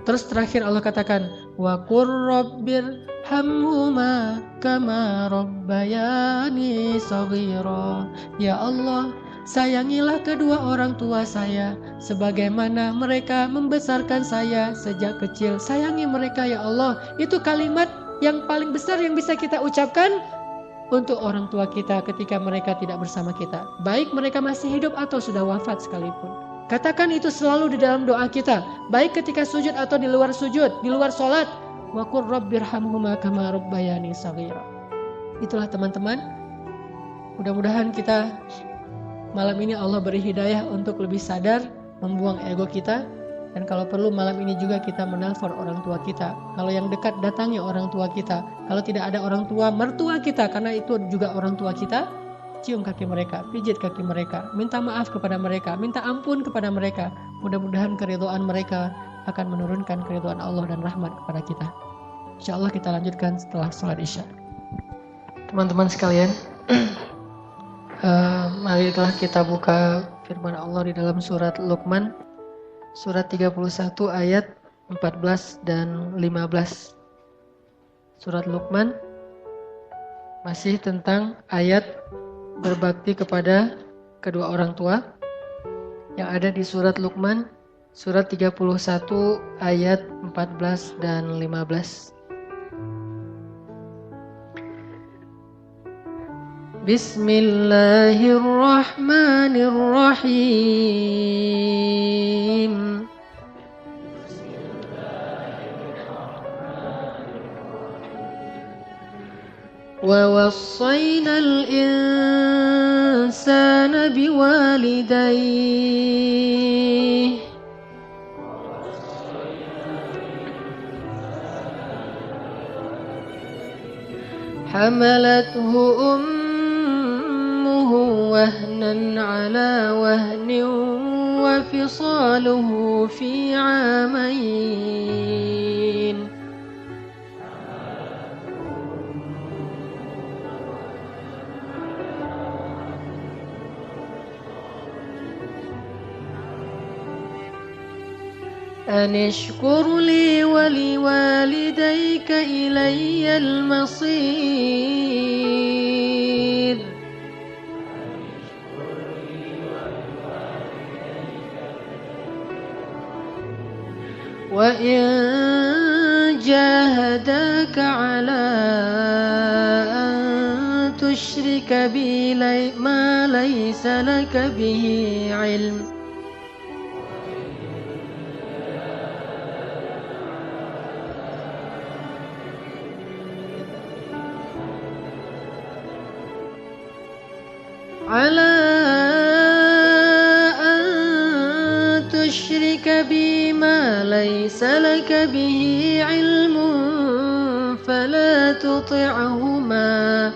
Terus terakhir Allah katakan, wa qur rabbir hamhuma kama rabbayani shaghira. Ya Allah, sayangilah kedua orang tua saya sebagaimana mereka membesarkan saya sejak kecil. Sayangi mereka ya Allah. Itu kalimat yang paling besar yang bisa kita ucapkan untuk orang tua kita ketika mereka tidak bersama kita. Baik mereka masih hidup atau sudah wafat sekalipun. Katakan itu selalu di dalam doa kita, baik ketika sujud atau di luar sujud, di luar sholat. Wa qur rabbirhamhuma kama rabbayani shaghira. Itulah teman-teman. Mudah-mudahan kita malam ini Allah beri hidayah untuk lebih sadar, membuang ego kita, Dan kalau perlu malam ini juga kita menelpon orang tua kita. Kalau yang dekat datangi orang tua kita. Kalau tidak ada orang tua, mertua kita, karena itu juga orang tua kita, cium kaki mereka, pijit kaki mereka, minta maaf kepada mereka, minta ampun kepada mereka. Mudah-mudahan keridhaan mereka akan menurunkan keridhaan Allah dan rahmat kepada kita. Insya Allah kita lanjutkan setelah sholat Isya. Teman-teman sekalian, marilah kita buka firman Allah di dalam surat Luqman, surat 31 ayat 14 dan 15. Surat Luqman masih tentang ayat berbakti kepada kedua orang tua yang ada di surat Luqman, surat 31 ayat 14 dan 15. Bismillahirrahmanirrahim. ووصينا الإنسان بوالديه حملته أمه وهنا على وهن وفصاله في عامين أن اشكر لي ولوالديك إلي المصير وإن جاهداك على أن تشرك بي ما ليس لك به علم على أن تشرك بي ما ليس لك به علم فلا تطعهما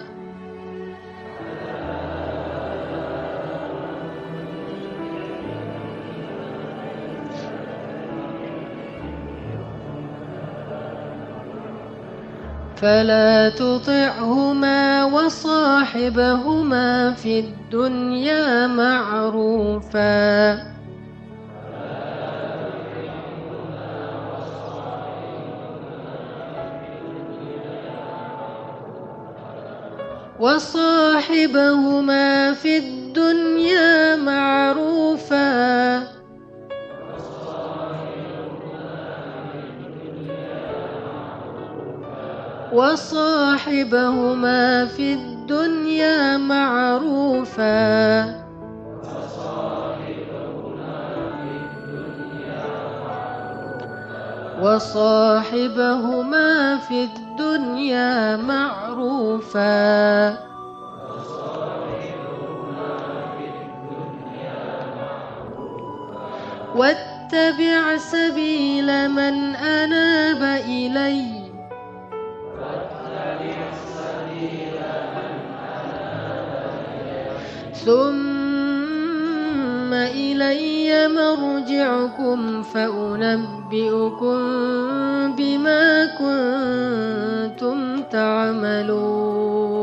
وصاحبهما في الدنيا معروفا وصاحبهما في الدنيا معروفا واتبع سبيل من أناب إلي ثم إلي مرجعكم فأنبئكم بما كنتم تعملون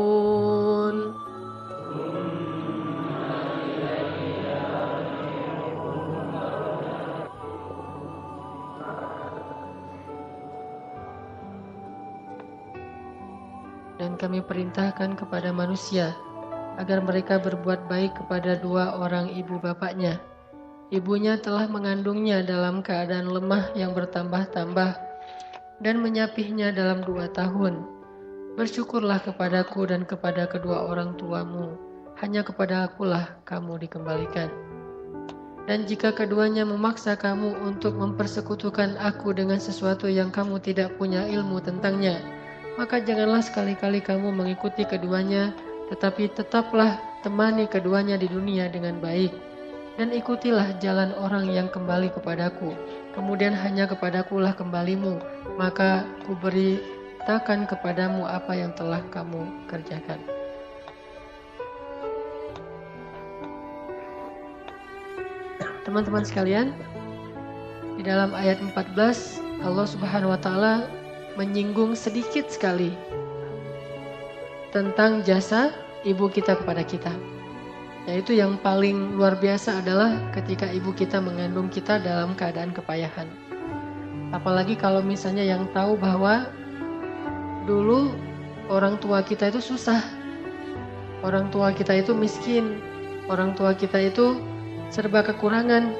Dan kami perintahkan kepada manusia agar mereka berbuat baik kepada dua orang ibu bapaknya. Ibunya telah mengandungnya dalam keadaan lemah yang bertambah-tambah dan menyapihnya dalam 2 tahun. Bersyukurlah kepadaku dan kepada kedua orang tuamu. Hanya kepada akulah kamu dikembalikan. Dan jika keduanya memaksa kamu untuk mempersekutukan aku dengan sesuatu yang kamu tidak punya ilmu tentangnya, maka janganlah sekali-kali kamu mengikuti keduanya, tetapi tetaplah temani keduanya di dunia dengan baik. Dan ikutilah jalan orang yang kembali kepadaku, kemudian hanya kepadakulah kembalimu, maka kuberitakan kepadamu apa yang telah kamu kerjakan. Teman-teman sekalian, di dalam ayat 14 Allah Subhanahu wa taala menyinggung sedikit sekali tentang jasa ibu kita kepada kita. Yaitu yang paling luar biasa adalah ketika ibu kita mengandung kita dalam keadaan kepayahan. Apalagi kalau misalnya yang tahu bahwa dulu orang tua kita itu susah, orang tua kita itu miskin, orang tua kita itu serba kekurangan,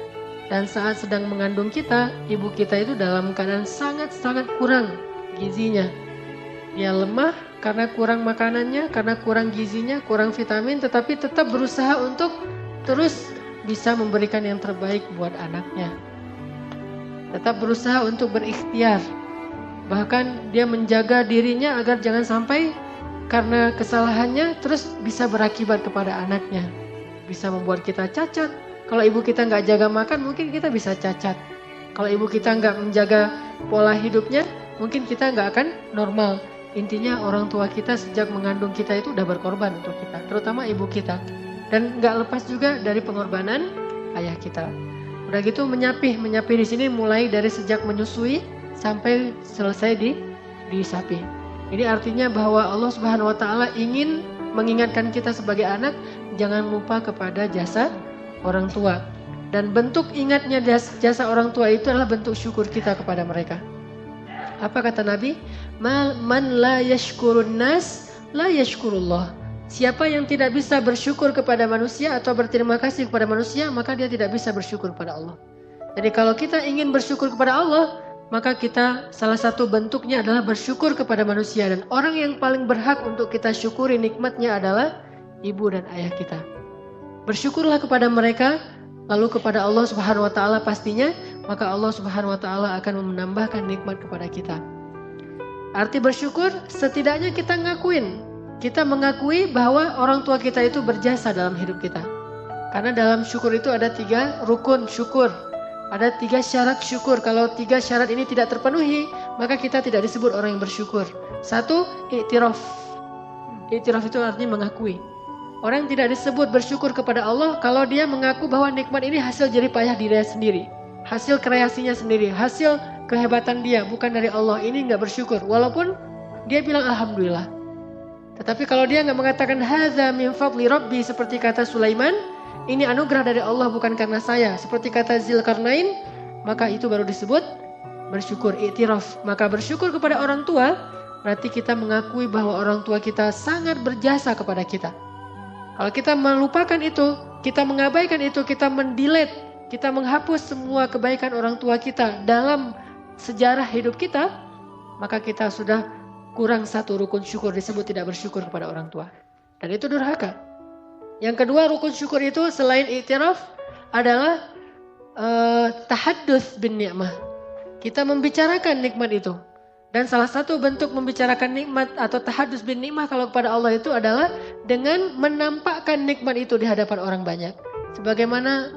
dan saat sedang mengandung kita, ibu kita itu dalam keadaan sangat-sangat kurang gizinya. Dia lemah karena kurang makanannya, karena kurang gizinya, kurang vitamin, tetapi tetap berusaha untuk terus bisa memberikan yang terbaik buat anaknya. Tetap berusaha untuk berikhtiar. Bahkan dia menjaga dirinya agar jangan sampai karena kesalahannya terus bisa berakibat kepada anaknya. Bisa membuat kita cacat. Kalau ibu kita nggak jaga makan, mungkin kita bisa cacat. Kalau ibu kita nggak menjaga pola hidupnya, mungkin kita nggak akan normal. Intinya orang tua kita sejak mengandung kita itu udah berkorban untuk kita, terutama ibu kita. Dan nggak lepas juga dari pengorbanan ayah kita. Udah gitu menyapih di sini mulai dari sejak menyusui sampai selesai disapi. Ini artinya bahwa Allah Subhanahu wa taala ingin mengingatkan kita sebagai anak jangan lupa kepada jasa orang tua. Dan bentuk ingatnya jasa orang tua itu adalah bentuk syukur kita kepada mereka. Apa kata Nabi? Man la yashkurun nas la yashkurullah. Siapa yang tidak bisa bersyukur kepada manusia atau berterima kasih kepada manusia, maka dia tidak bisa bersyukur kepada Allah. Jadi kalau kita ingin bersyukur kepada Allah, maka kita salah satu bentuknya adalah bersyukur kepada manusia. Dan orang yang paling berhak untuk kita syukuri nikmatnya adalah ibu dan ayah kita. Bersyukurlah kepada mereka, lalu kepada Allah Subhanahu wa taala pastinya, maka Allah Subhanahu wa taala akan menambahkan nikmat kepada kita. Arti bersyukur, setidaknya kita mengakui bahwa orang tua kita itu berjasa dalam hidup kita. Karena dalam syukur itu ada 3 rukun syukur. Ada 3 syarat syukur. Kalau 3 syarat ini tidak terpenuhi, maka kita tidak disebut orang yang bersyukur. 1, i'tiraf. I'tiraf itu artinya mengakui. Orang tidak disebut bersyukur kepada Allah kalau dia mengaku bahwa nikmat ini hasil jerih payah dirinya sendiri. Hasil kreasinya sendiri, hasil kehebatan dia, bukan dari Allah. Ini enggak bersyukur, walaupun dia bilang Alhamdulillah. Tetapi kalau dia enggak mengatakan hadza min fadli rabbi, seperti kata Sulaiman, ini anugerah dari Allah bukan karena saya, seperti kata Zulkarnain, maka itu baru disebut bersyukur, i'tiraf. Maka bersyukur kepada orang tua, berarti kita mengakui bahwa orang tua kita sangat berjasa kepada kita. Kalau kita melupakan itu, kita mengabaikan itu, kita mendelete, kita menghapus semua kebaikan orang tua kita dalam sejarah hidup kita, maka kita sudah kurang 1 rukun syukur, disebut tidak bersyukur kepada orang tua. Dan itu durhaka. Yang kedua rukun syukur itu selain i'tiraf adalah tahadduts bin ni'mah. Kita membicarakan nikmat itu. Dan salah satu bentuk membicarakan nikmat atau tahadduts bin ni'mah kalau kepada Allah itu adalah dengan menampakkan nikmat itu di hadapan orang banyak. Sebagaimana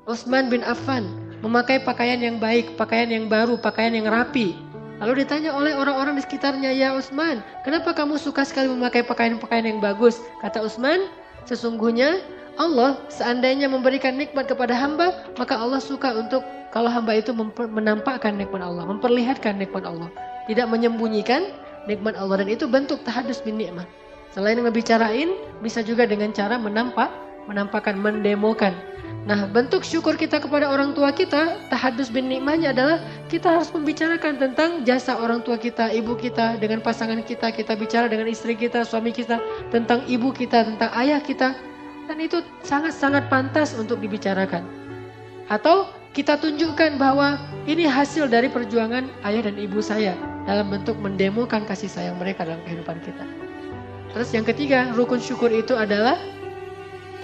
Utsman bin Affan memakai pakaian yang baik, pakaian yang baru, pakaian yang rapi. Lalu ditanya oleh orang-orang di sekitarnya, "Ya Utsman, kenapa kamu suka sekali memakai pakaian-pakaian yang bagus?" Kata Utsman, "Sesungguhnya Allah seandainya memberikan nikmat kepada hamba, maka Allah suka untuk kalau hamba itu menampakkan nikmat Allah, memperlihatkan nikmat Allah, tidak menyembunyikan nikmat Allah." Dan itu bentuk tahadduts bin ni'mah. Selain ngebicarain, bisa juga dengan cara menampakkan, mendemokan. Nah, bentuk syukur kita kepada orang tua kita, tahadduts bin ni'mahnya adalah kita harus membicarakan tentang jasa orang tua kita, ibu kita, dengan pasangan kita, kita bicara dengan istri kita, suami kita, tentang ibu kita, tentang ayah kita. Dan itu sangat-sangat pantas untuk dibicarakan. Atau kita tunjukkan bahwa ini hasil dari perjuangan ayah dan ibu saya dalam bentuk mendemokan kasih sayang mereka dalam kehidupan kita. Terus yang ketiga, rukun syukur itu adalah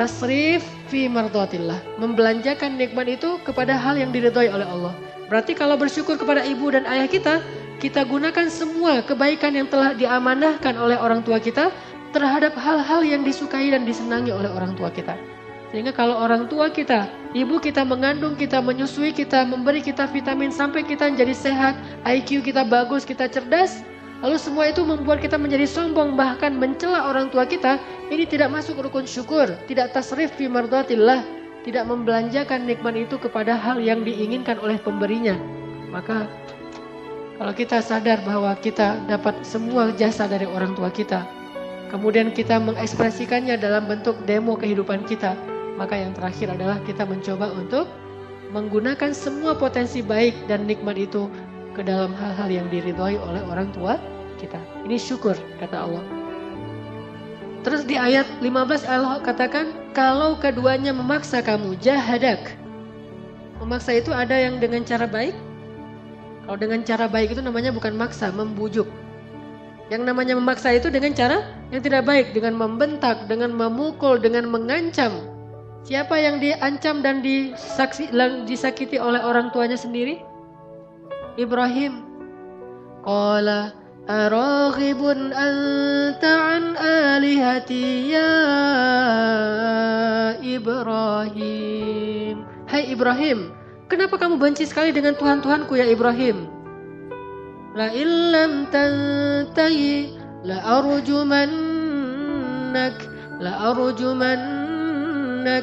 tasrif fi mardhatillah, membelanjakan nikmat itu kepada hal yang diridhoi oleh Allah. Berarti kalau bersyukur kepada ibu dan ayah kita, kita gunakan semua kebaikan yang telah diamanahkan oleh orang tua kita terhadap hal-hal yang disukai dan disenangi oleh orang tua kita. Sehingga kalau orang tua kita, ibu kita mengandung kita, menyusui kita, memberi kita vitamin sampai kita menjadi sehat, IQ kita bagus, kita cerdas, lalu semua itu membuat kita menjadi sombong, bahkan mencela orang tua kita, ini tidak masuk rukun syukur, tidak tasrif fi mardatillah, tidak membelanjakan nikmat itu kepada hal yang diinginkan oleh pemberinya. Maka kalau kita sadar bahwa kita dapat semua jasa dari orang tua kita, kemudian kita mengekspresikannya dalam bentuk demo kehidupan kita, maka yang terakhir adalah kita mencoba untuk menggunakan semua potensi baik dan nikmat itu ke dalam hal-hal yang diridhoi oleh orang tua kita. Ini syukur, kata Allah. Terus di ayat 15 Allah katakan, kalau keduanya memaksa kamu, jahadak. Memaksa itu ada yang dengan cara baik. Kalau dengan cara baik itu namanya bukan maksa, membujuk. Yang namanya memaksa itu dengan cara yang tidak baik, dengan membentak, dengan memukul, dengan mengancam. Siapa yang diancam dan disakiti oleh orang tuanya sendiri? Ibrahim. Qala araghibun anta an alihati ya Ibrahim. Hai Ibrahim, kenapa kamu benci sekali dengan Tuhan-Tuhanku ya Ibrahim? La illam tantahi la arjumannak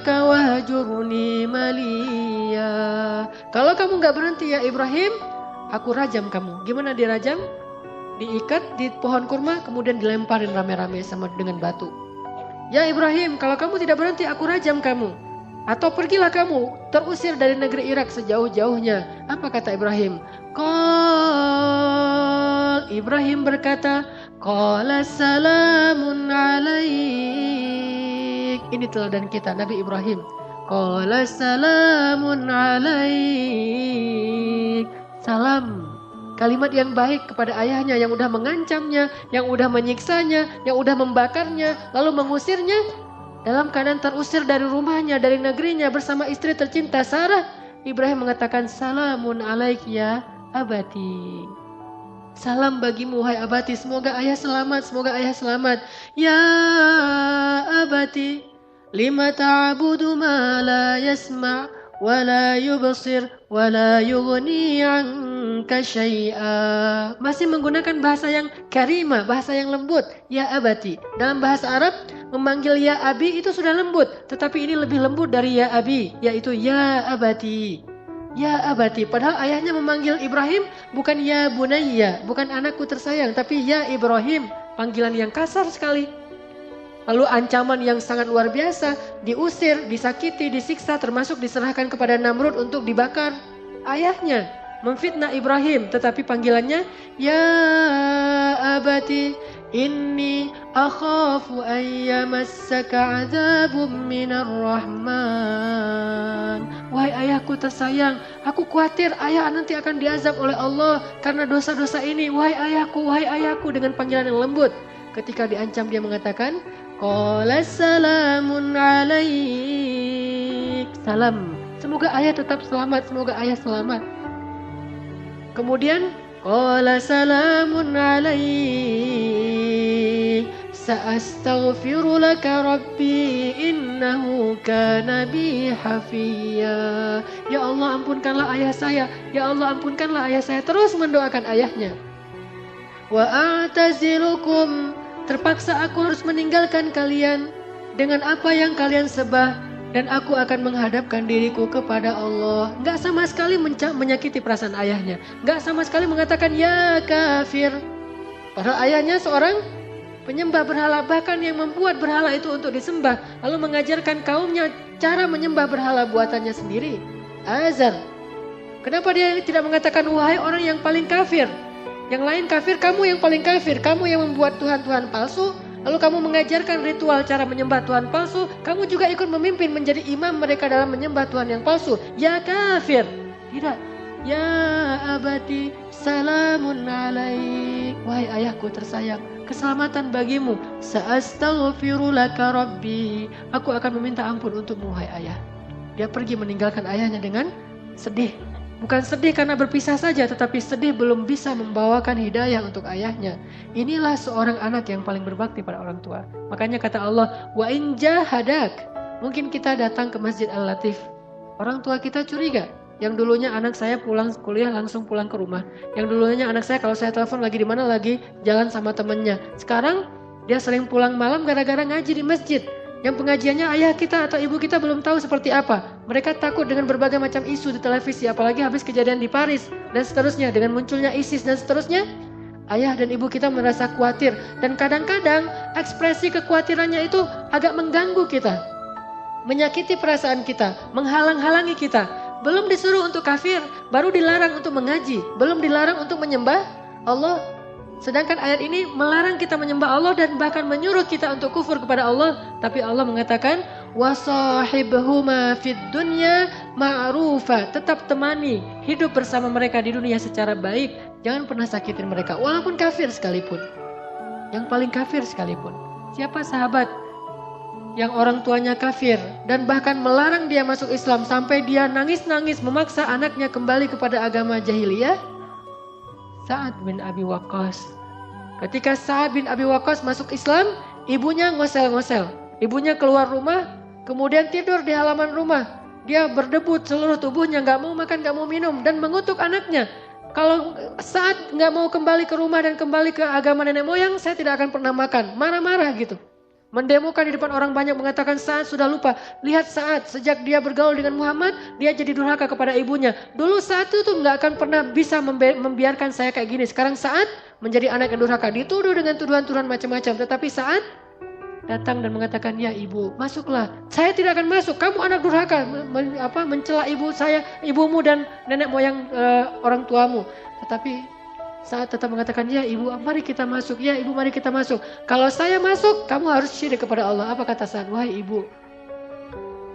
wahjurni maliya. Kalau kamu gak berhenti ya Ibrahim, aku rajam kamu. Gimana dirajam? Diikat di pohon kurma, kemudian dilemparin rame-rame sama dengan batu. Ya Ibrahim, kalau kamu tidak berhenti, aku rajam kamu. Atau pergilah kamu, terusir dari negeri Irak sejauh-jauhnya. Apa kata Ibrahim? Ibrahim berkata, qala salamun alaik. Ini teladan kita, Nabi Ibrahim. Qala salamun alaik. Salam. Kalimat yang baik kepada ayahnya yang udah mengancamnya, yang udah menyiksanya, yang udah membakarnya, lalu mengusirnya. Dalam keadaan terusir dari rumahnya, dari negerinya bersama istri tercinta Sarah, Ibrahim mengatakan, salamun alaik ya abati. Salam bagimu hai abati, semoga ayah selamat, semoga ayah selamat. Ya abati, lima ta'budu ma la yasma' wa la yubsir wa la yughni 'anka syai'a. Masih menggunakan bahasa yang karimah, bahasa yang lembut. Ya abati. Dalam bahasa Arab, memanggil ya abi itu sudah lembut, tetapi ini lebih lembut dari ya abi, yaitu ya abati. Ya abati, padahal ayahnya memanggil Ibrahim bukan ya bunayya, bukan anakku tersayang, tapi ya Ibrahim, panggilan yang kasar sekali. Lalu ancaman yang sangat luar biasa, diusir, disakiti, disiksa, termasuk diserahkan kepada Namrud untuk dibakar. Ayahnya memfitnah Ibrahim, tetapi panggilannya ya abati inni akhafu an yamassaka 'adzabun minar rahman. Wahai ayahku tersayang, aku khawatir ayah nanti akan diazab oleh Allah karena dosa-dosa ini. Wahai ayahku, dengan panggilan yang lembut. Ketika diancam dia mengatakan, qala salamun alaik. Salam. Semoga ayah tetap selamat, semoga ayah selamat. Kemudian qala salamun alaik. Sa'astaghfiru laka rabbi innahu kana bi hafiya. Ya Allah, ampunkanlah ayah saya. Ya Allah, ampunkanlah ayah saya. Terus mendoakan ayahnya. Wa a'tazilukum. Terpaksa aku harus meninggalkan kalian dengan apa yang kalian sembah, dan aku akan menghadapkan diriku kepada Allah. Enggak sama sekali menyakiti perasaan ayahnya. Enggak sama sekali mengatakan ya kafir. Padahal ayahnya seorang penyembah berhala, bahkan yang membuat berhala itu untuk disembah, lalu mengajarkan kaumnya cara menyembah berhala buatannya sendiri. Azar. Kenapa dia tidak mengatakan wahai orang yang paling kafir? Yang lain kafir, kamu yang paling kafir. Kamu yang membuat Tuhan-Tuhan palsu, lalu kamu mengajarkan ritual cara menyembah Tuhan palsu. Kamu juga ikut memimpin menjadi imam mereka dalam menyembah Tuhan yang palsu. Ya kafir. Tidak. Ya abati salamun alaik. Wahai ayahku tersayang, keselamatan bagimu. Sa'astaghfiru laka rabbi. Aku akan meminta ampun untukmu wahai ayah. Dia pergi meninggalkan ayahnya dengan sedih. Bukan sedih karena berpisah saja, tetapi sedih belum bisa membawakan hidayah untuk ayahnya. Inilah seorang anak yang paling berbakti pada orang tua. Makanya kata Allah, wa in jahadak, Mungkin kita datang ke Masjid Al-Latif. Orang tua kita curiga. Yang dulunya anak saya pulang kuliah langsung pulang ke rumah. Yang dulunya anak saya kalau saya telepon lagi di mana, lagi jalan sama temennya. Sekarang dia sering pulang malam gara-gara ngaji di masjid. Yang pengajiannya ayah kita atau ibu kita belum tahu seperti apa. Mereka takut dengan berbagai macam isu di televisi, apalagi habis kejadian di Paris dan seterusnya, dengan munculnya ISIS dan seterusnya. Ayah dan ibu kita merasa khawatir, dan kadang-kadang ekspresi kekhawatirannya itu agak mengganggu kita, menyakiti perasaan kita, menghalang-halangi kita. Belum disuruh untuk kafir, baru dilarang untuk mengaji, belum dilarang untuk menyembah Allah. Sedangkan ayat ini melarang kita menyembah Allah dan bahkan menyuruh kita untuk kufur kepada Allah. Tapi Allah mengatakan, wasahibhuma fid dunya ma'rufa. Tetap temani, hidup bersama mereka di dunia secara baik. Jangan pernah sakitin mereka, walaupun kafir sekalipun. Yang paling kafir sekalipun. Siapa sahabat yang orang tuanya kafir dan bahkan melarang dia masuk Islam sampai dia nangis-nangis memaksa anaknya kembali kepada agama jahiliyah? Sa'ad bin Abi Waqqas. Ketika Sa'ad bin Abi Waqqas masuk Islam, ibunya ngosel-ngosel. Ibunya keluar rumah, kemudian tidur di halaman rumah. Dia berdebut seluruh tubuhnya, gak mau makan, gak mau minum, dan mengutuk anaknya. Kalau Sa'ad gak mau kembali ke rumah dan kembali ke agama nenek moyang, saya tidak akan pernah makan. Marah-marah gitu. Mendemokan di depan orang banyak, mengatakan Sa'ad sudah lupa. Lihat Sa'ad, sejak dia bergaul dengan Muhammad, dia jadi durhaka kepada ibunya. Dulu Sa'ad itu gak akan pernah bisa membiarkan saya kayak gini. Sekarang Sa'ad menjadi anak yang durhaka, dituduh dengan tuduhan-tuduhan macam-macam. Tetapi Sa'ad datang dan mengatakan, ya ibu, masuklah. Saya tidak akan masuk, kamu anak durhaka, mencela ibu saya, ibumu dan nenek moyang orang tuamu. Tetapi Sa'ad tetap mengatakan, ya ibu, mari kita masuk. Ya ibu, mari kita masuk. Kalau saya masuk, kamu harus syirik kepada Allah. Apa kata Sa'ad? Wahai ibu,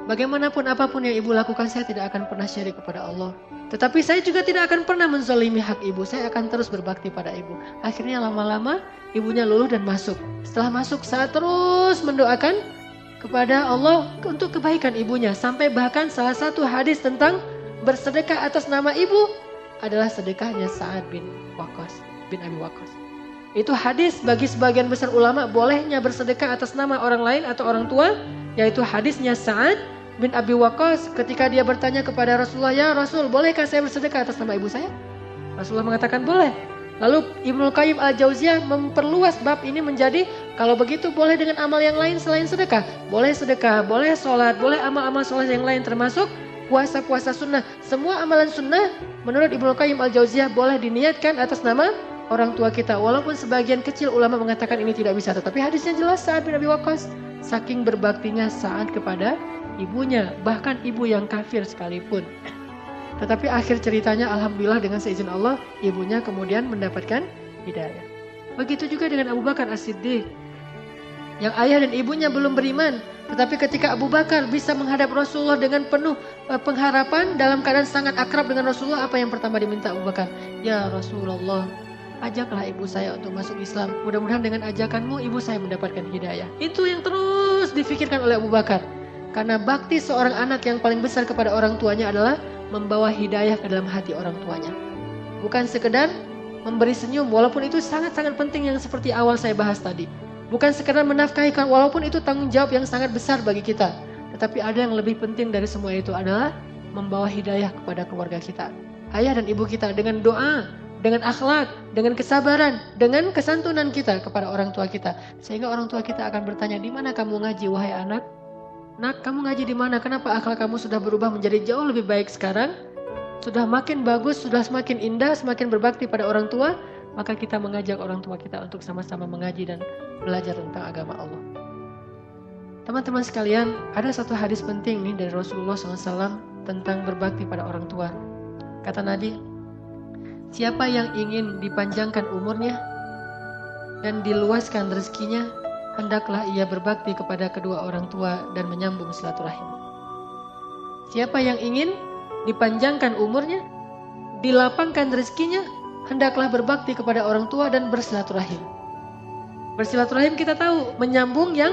bagaimanapun apapun yang ibu lakukan, saya tidak akan pernah syirik kepada Allah. Tetapi saya juga tidak akan pernah menzalimi hak ibu. Saya akan terus berbakti pada ibu. Akhirnya lama-lama ibunya luluh dan masuk. Setelah masuk, Sa'ad terus mendoakan kepada Allah untuk kebaikan ibunya. Sampai bahkan salah satu hadis tentang bersedekah atas nama ibu adalah sedekahnya Sa'ad bin Abi Waqqas. Itu hadis bagi sebagian besar ulama bolehnya bersedekah atas nama orang lain atau orang tua, yaitu hadisnya Sa'ad bin Abi Waqqas ketika dia bertanya kepada Rasulullah, ya Rasul, bolehkah saya bersedekah atas nama ibu saya? Rasulullah mengatakan boleh. Lalu Ibnu Qayyim Al-Jauziyah memperluas bab ini menjadi, kalau begitu boleh dengan amal yang lain selain sedekah. Boleh sedekah, boleh sholat, boleh amal-amal sholat yang lain termasuk puasa-puasa sunnah. Semua amalan sunnah menurut Ibnu Qayyim Al-Jauziyah boleh diniatkan atas nama orang tua kita. Walaupun sebagian kecil ulama mengatakan ini tidak bisa. Tetapi hadisnya jelas, Sa'ad bin Abi Waqqas saking berbaktinya Sa'ad kepada ibunya. Bahkan ibu yang kafir sekalipun. Tetapi akhir ceritanya alhamdulillah dengan seizin Allah, ibunya kemudian mendapatkan hidayah. Begitu juga dengan Abu Bakar As-Siddiq. Yang ayah dan ibunya belum beriman. Tetapi ketika Abu Bakar bisa menghadap Rasulullah dengan penuh pengharapan, dalam keadaan sangat akrab dengan Rasulullah, apa yang pertama diminta Abu Bakar? Ya Rasulullah, ajaklah ibu saya untuk masuk Islam. Mudah-mudahan dengan ajakanmu ibu saya mendapatkan hidayah. Itu yang terus difikirkan oleh Abu Bakar. Karena bakti seorang anak yang paling besar kepada orang tuanya adalah membawa hidayah ke dalam hati orang tuanya. Bukan sekedar memberi senyum, walaupun itu sangat-sangat penting yang seperti awal saya bahas tadi. Bukan sekedar menafkahikan, walaupun itu tanggung jawab yang sangat besar bagi kita. Tetapi ada yang lebih penting dari semua itu adalah membawa hidayah kepada keluarga kita. Ayah dan ibu kita dengan doa, dengan akhlak, dengan kesabaran, dengan kesantunan kita kepada orang tua kita. Sehingga orang tua kita akan bertanya, di mana kamu ngaji wahai anak? Nak, kamu ngaji di mana? Kenapa akhlak kamu sudah berubah menjadi jauh lebih baik sekarang? Sudah makin bagus, sudah semakin indah, semakin berbakti pada orang tua. Maka kita mengajak orang tua kita untuk sama-sama mengaji dan belajar tentang agama Allah. Teman-teman sekalian, ada satu hadis penting nih dari Rasulullah SAW tentang berbakti pada orang tua. Kata Nabi, siapa yang ingin dipanjangkan umurnya dan diluaskan rezekinya, hendaklah ia berbakti kepada kedua orang tua dan menyambung silaturahim. Siapa yang ingin dipanjangkan umurnya, dilapangkan rezekinya, hendaklah berbakti kepada orang tua dan bersilaturahim. Bersilaturahim kita tahu, menyambung yang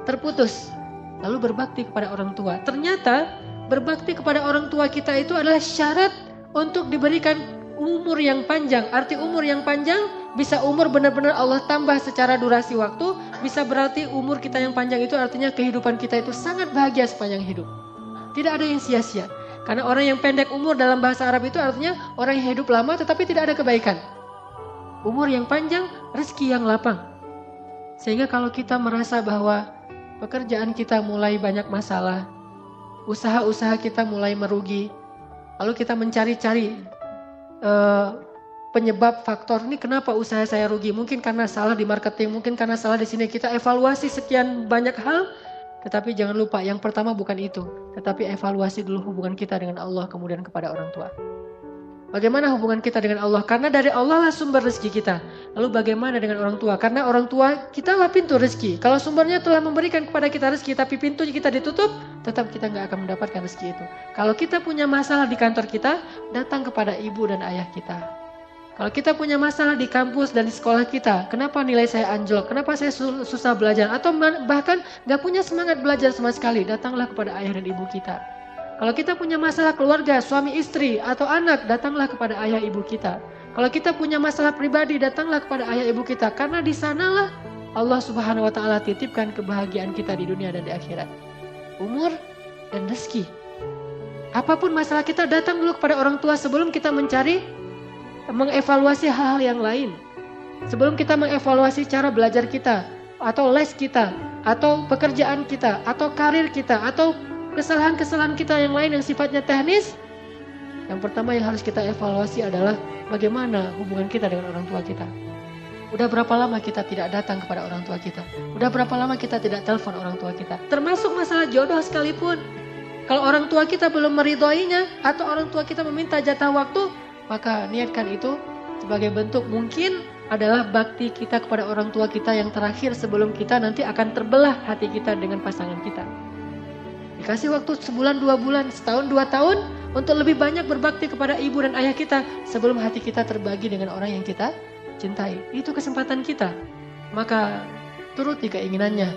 terputus. Lalu berbakti kepada orang tua. Ternyata berbakti kepada orang tua kita itu adalah syarat untuk diberikan umur yang panjang. Arti umur yang panjang, bisa umur benar-benar Allah tambah secara durasi waktu, bisa berarti umur kita yang panjang itu artinya kehidupan kita itu sangat bahagia sepanjang hidup. Tidak ada yang sia-sia. Karena orang yang pendek umur dalam bahasa Arab itu artinya orang yang hidup lama tetapi tidak ada kebaikan. Umur yang panjang, rezeki yang lapang. Sehingga kalau kita merasa bahwa pekerjaan kita mulai banyak masalah, usaha-usaha kita mulai merugi, lalu kita mencari-cari penyebab faktor ini kenapa usaha saya rugi. Mungkin karena salah di marketing, mungkin karena salah di sini. Kita evaluasi sekian banyak hal, tetapi jangan lupa yang pertama bukan itu. Tetapi evaluasi dulu hubungan kita dengan Allah, kemudian kepada orang tua. Bagaimana hubungan kita dengan Allah? Karena dari Allah lah sumber rezeki kita. Lalu bagaimana dengan orang tua? Karena orang tua kita lah pintu rezeki. Kalau sumbernya telah memberikan kepada kita rezeki, tapi pintunya kita ditutup, tetap kita nggak akan mendapatkan rezeki itu. Kalau kita punya masalah di kantor kita, datang kepada ibu dan ayah kita. Kalau kita punya masalah di kampus dan di sekolah kita, kenapa nilai saya anjlok? Kenapa saya susah belajar? Atau bahkan nggak punya semangat belajar sama sekali, datanglah kepada ayah dan ibu kita. Kalau kita punya masalah keluarga, suami istri atau anak, datanglah kepada ayah ibu kita. Kalau kita punya masalah pribadi, datanglah kepada ayah ibu kita. Karena di sanalah Allah Subhanahu wa Ta'ala titipkan kebahagiaan kita di dunia dan di akhirat. Umur dan rezeki. Apapun masalah kita, datang dulu kepada orang tua sebelum kita mengevaluasi hal-hal yang lain. Sebelum kita mengevaluasi cara belajar kita, atau les kita, atau pekerjaan kita, atau karir kita, atau kesalahan-kesalahan kita yang lain yang sifatnya teknis, yang pertama yang harus kita evaluasi adalah bagaimana hubungan kita dengan orang tua kita. Udah berapa lama kita tidak datang kepada orang tua kita? Udah berapa lama kita tidak telepon orang tua kita? Termasuk masalah jodoh sekalipun. Kalau orang tua kita belum meridhoinya atau orang tua kita meminta jatah waktu, maka niatkan itu sebagai bentuk mungkin adalah bakti kita kepada orang tua kita yang terakhir sebelum kita nanti akan terbelah hati kita dengan pasangan kita. Dikasih waktu sebulan, 2 bulan, setahun, 2 tahun untuk lebih banyak berbakti kepada ibu dan ayah kita sebelum hati kita terbagi dengan orang yang kita cintai. Itu kesempatan kita. Maka turuti keinginannya.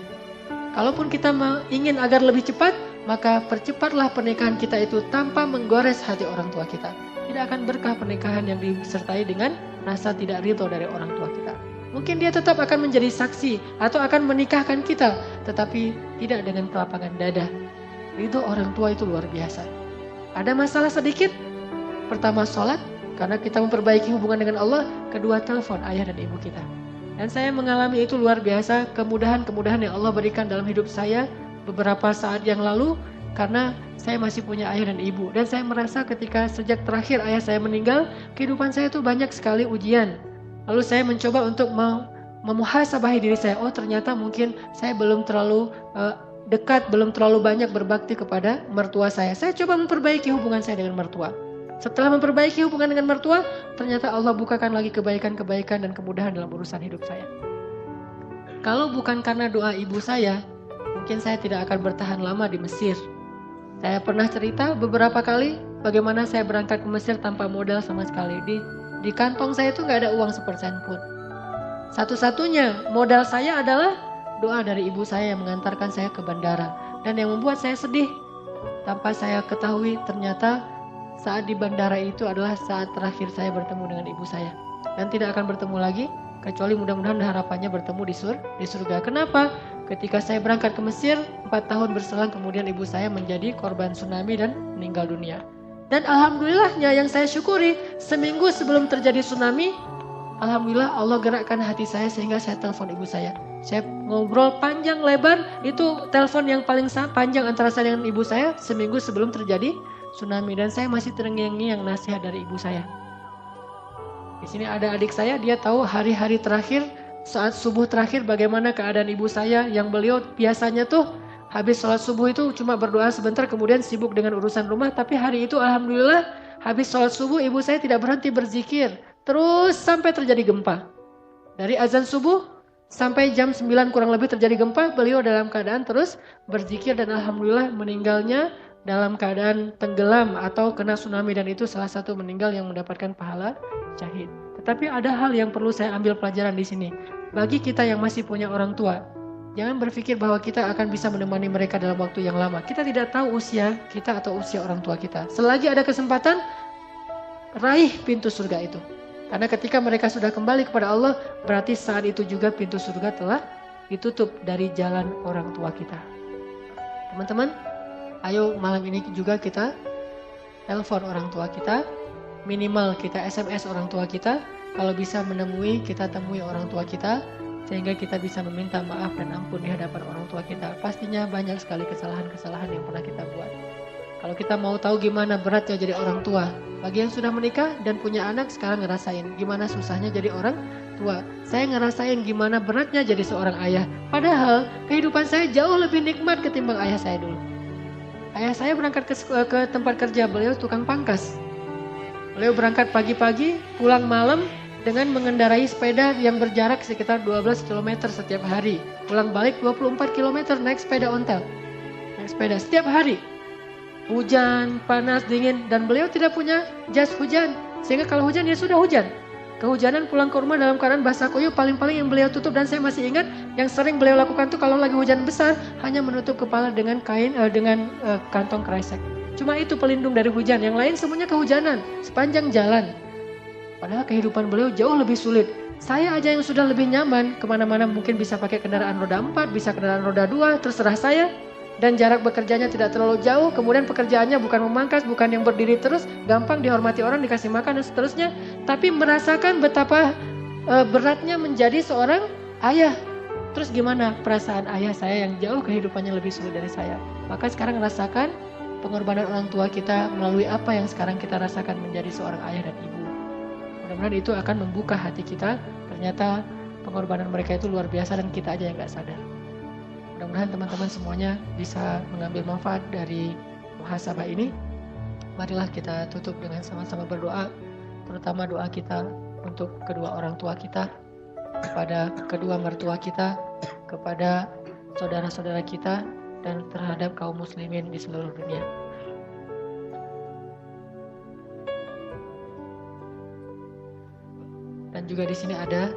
Kalaupun kita ingin agar lebih cepat, maka percepatlah pernikahan kita itu tanpa menggores hati orang tua kita. Tidak akan berkah pernikahan yang disertai dengan rasa tidak ridho dari orang tua kita. Mungkin dia tetap akan menjadi saksi atau akan menikahkan kita, tetapi tidak dengan kelapangan dada. Ridho orang tua itu luar biasa. Ada masalah sedikit, pertama sholat, karena kita memperbaiki hubungan dengan Allah. Kedua, telepon ayah dan ibu kita. Dan saya mengalami itu luar biasa, kemudahan-kemudahan yang Allah berikan dalam hidup saya beberapa saat yang lalu, karena saya masih punya ayah dan ibu. Dan saya merasa ketika sejak terakhir ayah saya meninggal, kehidupan saya itu banyak sekali ujian. Lalu saya mencoba untuk memuhasabahi diri saya. Oh, ternyata mungkin saya belum terlalu dekat, belum terlalu banyak berbakti kepada mertua saya. Saya coba memperbaiki hubungan saya dengan mertua. Setelah memperbaiki hubungan dengan mertua, ternyata Allah bukakan lagi kebaikan-kebaikan dan kemudahan dalam urusan hidup saya. Kalau bukan karena doa ibu saya, mungkin saya tidak akan bertahan lama di Mesir. Saya pernah cerita beberapa kali bagaimana saya berangkat ke Mesir tanpa modal sama sekali. Di kantong saya itu gak ada uang sepersen pun. Satu-satunya modal saya adalah doa dari ibu saya yang mengantarkan saya ke bandara. Dan yang membuat saya sedih, tanpa saya ketahui ternyata saat di bandara itu adalah saat terakhir saya bertemu dengan ibu saya. Dan tidak akan bertemu lagi, kecuali mudah-mudahan harapannya bertemu di surga. Kenapa? Ketika saya berangkat ke Mesir, 4 tahun berselang kemudian ibu saya menjadi korban tsunami dan meninggal dunia. Dan alhamdulillahnya yang saya syukuri, seminggu sebelum terjadi tsunami, alhamdulillah Allah gerakkan hati saya sehingga saya telepon ibu saya. Saya ngobrol panjang lebar, itu telepon yang paling panjang antara saya dengan ibu saya seminggu sebelum terjadi tsunami. Dan saya masih terngiang-ngiang nasihat dari ibu saya. Di sini ada adik saya, dia tahu hari-hari terakhir, saat subuh terakhir bagaimana keadaan ibu saya yang beliau biasanya tuh habis sholat subuh itu cuma berdoa sebentar kemudian sibuk dengan urusan rumah. Tapi hari itu alhamdulillah habis sholat subuh ibu saya tidak berhenti berzikir. Terus sampai terjadi gempa. Dari azan subuh sampai jam 9 kurang lebih terjadi gempa, beliau dalam keadaan terus berzikir dan alhamdulillah meninggalnya dalam keadaan tenggelam atau kena tsunami, dan itu salah satu meninggal yang mendapatkan pahala syahid. Tetapi ada hal yang perlu saya ambil pelajaran di sini. Bagi kita yang masih punya orang tua, jangan berpikir bahwa kita akan bisa menemani mereka dalam waktu yang lama. Kita tidak tahu usia kita atau usia orang tua kita. Selagi ada kesempatan, raih pintu surga itu. Karena ketika mereka sudah kembali kepada Allah, berarti saat itu juga pintu surga telah ditutup dari jalan orang tua kita. Teman-teman, ayo malam ini juga kita telepon orang tua kita, minimal kita SMS orang tua kita, kalau bisa menemui, kita temui orang tua kita, sehingga kita bisa meminta maaf dan ampun di hadapan orang tua kita. Pastinya banyak sekali kesalahan-kesalahan yang pernah kita buat. Kalau kita mau tahu gimana beratnya jadi orang tua, bagi yang sudah menikah dan punya anak sekarang ngerasain gimana susahnya jadi orang tua. Saya ngerasain gimana beratnya jadi seorang ayah. Padahal kehidupan saya jauh lebih nikmat ketimbang ayah saya dulu. Ayah saya berangkat ke tempat kerja, beliau tukang pangkas. Beliau berangkat pagi-pagi, pulang malam dengan mengendarai sepeda yang berjarak sekitar 12 km setiap hari. Pulang balik 24 km naik sepeda ontel. Naik sepeda setiap hari. Hujan, panas, dingin, dan beliau tidak punya jas hujan. Sehingga kalau hujan, ya sudah hujan. Kehujanan pulang ke rumah dalam keadaan basah kuyup, paling-paling yang beliau tutup, dan saya masih ingat yang sering beliau lakukan tuh kalau lagi hujan besar, hanya menutup kepala dengan kain, kantong kresek. Cuma itu pelindung dari hujan, yang lain semuanya kehujanan, sepanjang jalan. Padahal kehidupan beliau jauh lebih sulit. Saya aja yang sudah lebih nyaman, kemana-mana mungkin bisa pakai kendaraan roda 4, bisa kendaraan roda 2, terserah saya. Dan jarak bekerjanya tidak terlalu jauh, kemudian pekerjaannya bukan memangkas, bukan yang berdiri terus, gampang dihormati orang, dikasih makan dan seterusnya. Tapi merasakan betapa beratnya menjadi seorang ayah. Terus gimana perasaan ayah saya yang jauh kehidupannya lebih sulit dari saya. Maka sekarang rasakan pengorbanan orang tua kita melalui apa yang sekarang kita rasakan menjadi seorang ayah dan ibu. Mudah-mudahan itu akan membuka hati kita. Ternyata pengorbanan mereka itu luar biasa dan kita aja yang gak sadar. Mudah-mudahan teman-teman semuanya bisa mengambil manfaat dari muhasabah ini. Marilah kita tutup dengan sama-sama berdoa, terutama doa kita untuk kedua orang tua kita, kepada kedua mertua kita, kepada saudara-saudara kita, dan terhadap kaum muslimin di seluruh dunia. Dan juga di sini ada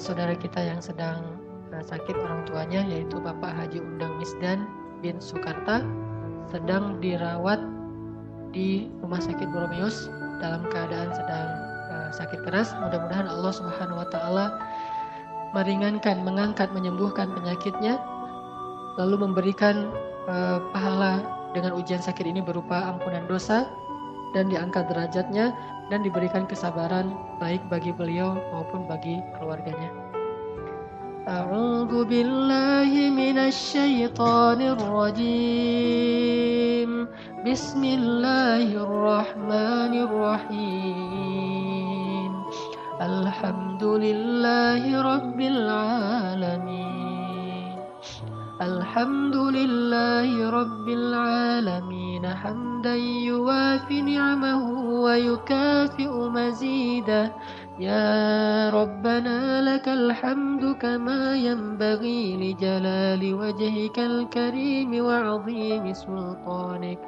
saudara kita yang sedang sakit orang tuanya, yaitu Bapak Haji Undang Misdan bin Sukarta, sedang dirawat di Rumah Sakit Boromeus dalam keadaan sedang sakit keras. Mudah-mudahan Allah Subhanahu wa taala meringankan, mengangkat, menyembuhkan penyakitnya, lalu memberikan pahala dengan ujian sakit ini berupa ampunan dosa dan diangkat derajatnya dan diberikan kesabaran baik bagi beliau maupun bagi keluarganya. A'udzu billahi minasy syaithanir rajim. Bismillahirrahmanirrahim. Alhamdulillahi rabbil alamin. Alhamdulillahi rabbil alamin. Hamdan yuwafi ni'amahu wa yukafi'u mazidah. Ya Rabbana lakal hamdu kama yanbaghi li jalali wajhikal karim wa 'azimi sultanik.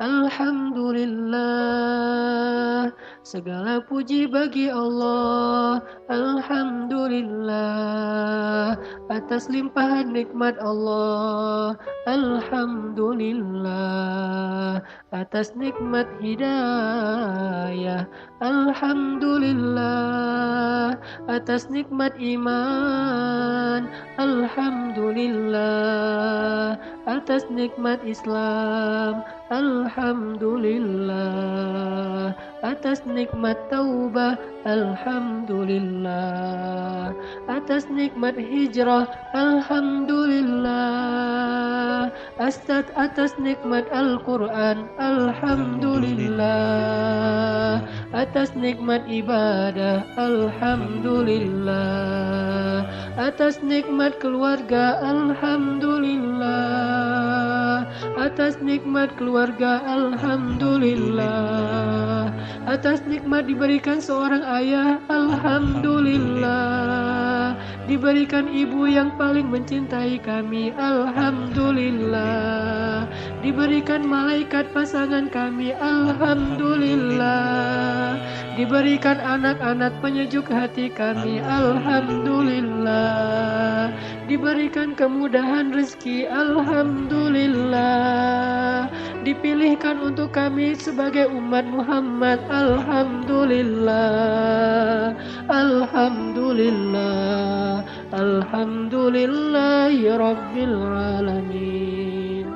Alhamdulillah, segala puji bagi Allah. Alhamdulillah, atas limpahan nikmat Allah. Alhamdulillah, atas nikmat hidayah. Alhamdulillah, atas nikmat iman. Alhamdulillah, atas nikmat Islam. Alhamdulillah, atas nikmat taubah. Alhamdulillah, atas nikmat hijrah. Alhamdulillah, atas nikmat Al-Quran. Alhamdulillah, atas nikmat ibadah. Alhamdulillah, atas nikmat keluarga. Alhamdulillah, atas nikmat keluarga. Alhamdulillah, atas nikmat diberikan seorang ayah. Alhamdulillah, diberikan ibu yang paling mencintai kami. Alhamdulillah, diberikan malaikat pasangan kami. Alhamdulillah, diberikan anak-anak penyejuk hati kami. Alhamdulillah, diberikan kemudahan rezeki. Alhamdulillah, dipilihkan untuk kami sebagai umat Muhammad. Alhamdulillah, Alhamdulillah, Alhamdulillahi Rabbil Alamin.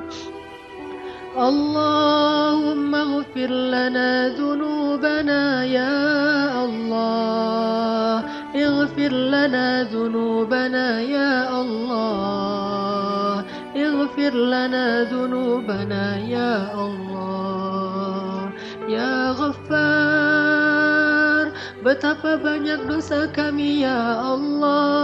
Allahumma ighfir lana dhunubana ya Allah, ighfir lana dhunubana ya Allah, ighfir lana dhunubana ya Allah. Ya Ghaffar, betapa banyak dosa kami ya Allah,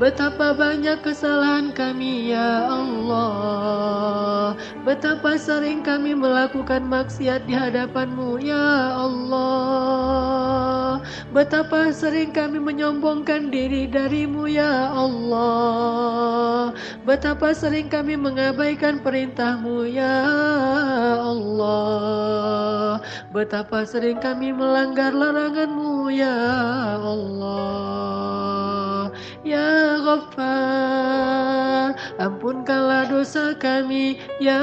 betapa banyak kesalahan kami ya Allah, betapa sering kami melakukan maksiat di hadapan-Mu ya Allah, betapa sering kami menyombongkan diri dari-Mu ya Allah, betapa sering kami mengabaikan perintah-Mu ya Allah, betapa sering kami melanggar larangan-Mu ya Allah. Ya Ghaffar, ampunkanlah dosa kami ya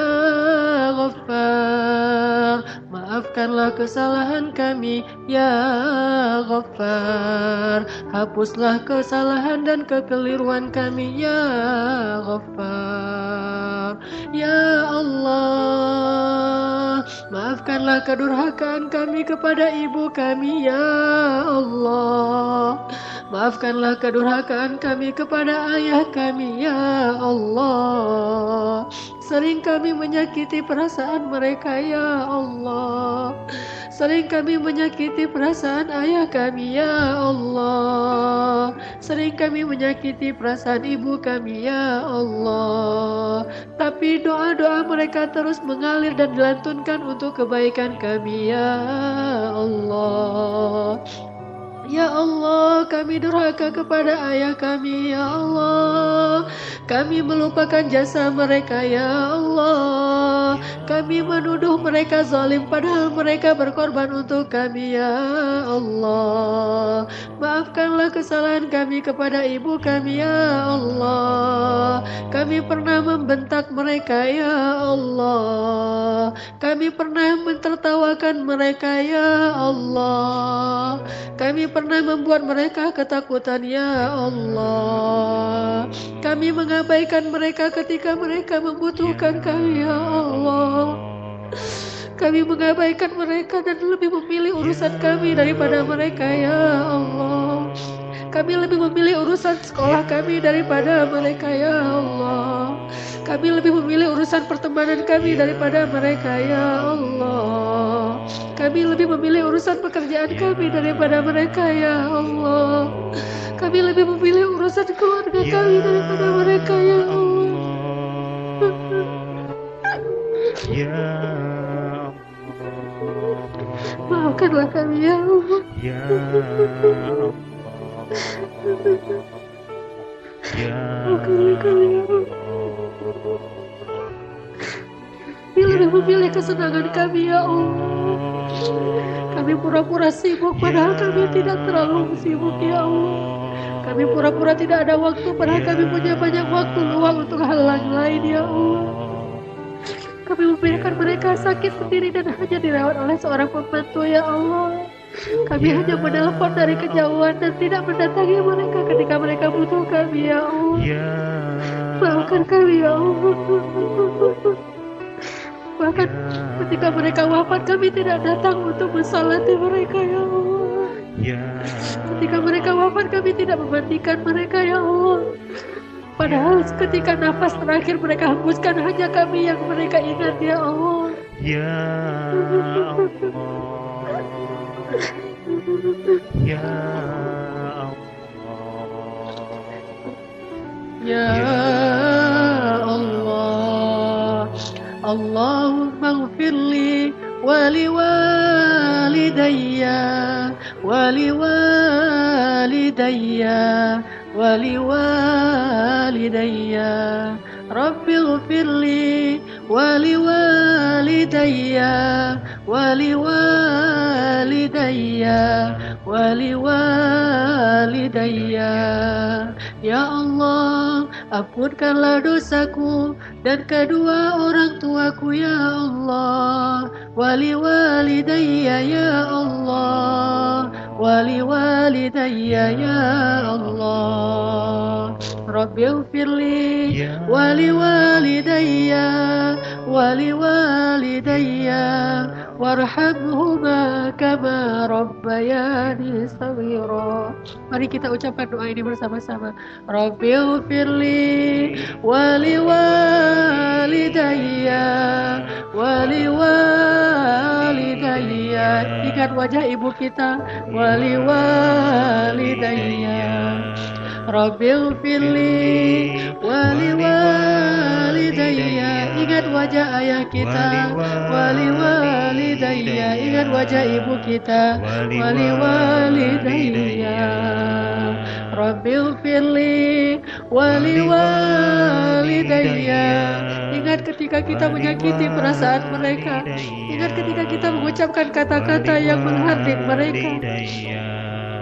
Ghaffar, maafkanlah kesalahan kami ya Ghaffar, hapuslah kesalahan dan kekeliruan kami ya Ghaffar. Ya Allah, maafkanlah kedurhakaan kami kepada ibu kami ya Allah, maafkanlah kedurhakaan kami kepada ayah kami ya Allah. Sering kami menyakiti perasaan mereka ya Allah, sering kami menyakiti perasaan ayah kami ya Allah, sering kami menyakiti perasaan ibu kami ya Allah. Tapi doa-doa mereka terus mengalir dan dilantunkan untuk kebaikan kami ya Allah. Ya Allah, kami durhaka kepada ayah kami ya Allah, kami melupakan jasa mereka ya Allah, kami menuduh mereka zalim padahal mereka berkorban untuk kami ya Allah. Maafkanlah kesalahan kami kepada ibu kami ya Allah, kami pernah membentak mereka ya Allah, kami pernah mentertawakan mereka ya Allah, kami pernah membuat mereka ketakutan ya Allah, kami mengabaikan mereka ketika mereka membutuhkan kami ya Allah, kami mengabaikan mereka dan lebih memilih urusan kami daripada mereka ya Allah, kami lebih memilih urusan sekolah kami daripada mereka ya Allah, kami lebih memilih urusan pertemanan kami daripada mereka ya Allah, kami lebih memilih urusan pekerjaan kami daripada mereka ya Allah, kami lebih memilih urusan keluarga kami daripada mereka ya Allah. Ya Maafkanlah kami ya Allah. Ya Maafkanlah kami ya Allah. Kami lebih memilih kesenangan kami ya Allah. Kami pura-pura sibuk padahal kami tidak terlalu sibuk ya Allah. Kami pura-pura tidak ada waktu padahal kami punya banyak waktu luang untuk hal lain ya Allah. Kami membiarkan mereka sakit sendiri dan hanya dirawat oleh seorang pembantu ya Allah. Kami hanya menelpon dari kejauhan dan tidak mendatangi mereka ketika mereka butuh kami ya Allah. Maafkan kami ya Allah. Bahkan ketika mereka wafat kami tidak datang untuk mensalati mereka ya Allah. Ketika mereka wafat kami tidak memandikan mereka ya Allah. Padahal ketika nafas terakhir mereka hembuskan hanya kami yang mereka ingat ya Allah. Ya Allah, Ya Allah, Ya Allah, Allahumma ighfirli waliwalidayya waliwalidayya Rabbi ighfirli waliwalidayya waliwalidayya. Ya Allah, ampunkanlah dosaku dan kedua orang tuaku ya Allah, wali walidayya ya Allah, wali walidayya ya Allah. Rabbighfirli wali walidayya wali walidayya warhamhuma kama rabbayani shaghira. Mari kita ucapkan doa ini bersama-sama. Rabbighfirli wali walidayya wali walidayya. Ingat wajah ibu kita. Wali walidayya. Rabbighfirli wali walidayya. Ingat wajah ayah kita. Wali walidayya. Ingat wajah ibu kita. Wali walidayya. Rabbighfirli wali walidayya. Ingat ketika kita menyakiti perasaan mereka. Ingat ketika kita mengucapkan kata-kata yang menghardik mereka.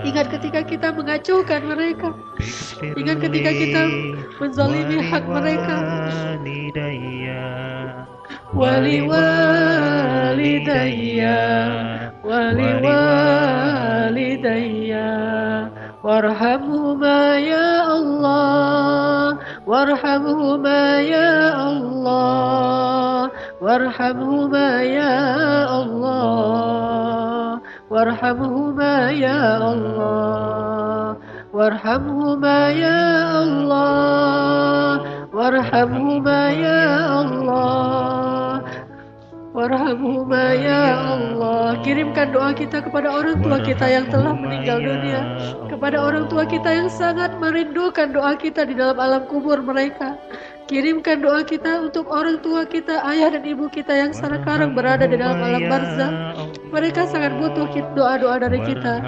Ingat ketika kita mengacaukan mereka. Ingat ketika kita menzalimi hak mereka. Wali walidayya wali walidayya warhamhuma ya Allah, warhamhuma ya Allah, warhamhuma ya Allah, warhamhuma ya Allah, warhamhuma ya Allah, warhamhuma ya Allah, warhamhuma ya Allah. Kirimkan doa kita kepada orang tua kita yang telah meninggal dunia, kepada orang tua kita yang sangat merindukan doa kita di dalam alam kubur mereka. Kirimkan doa kita untuk orang tua kita, ayah dan ibu kita yang sekarang berada di dalam alam barzakh. Mereka sangat butuh doa-doa dari kita.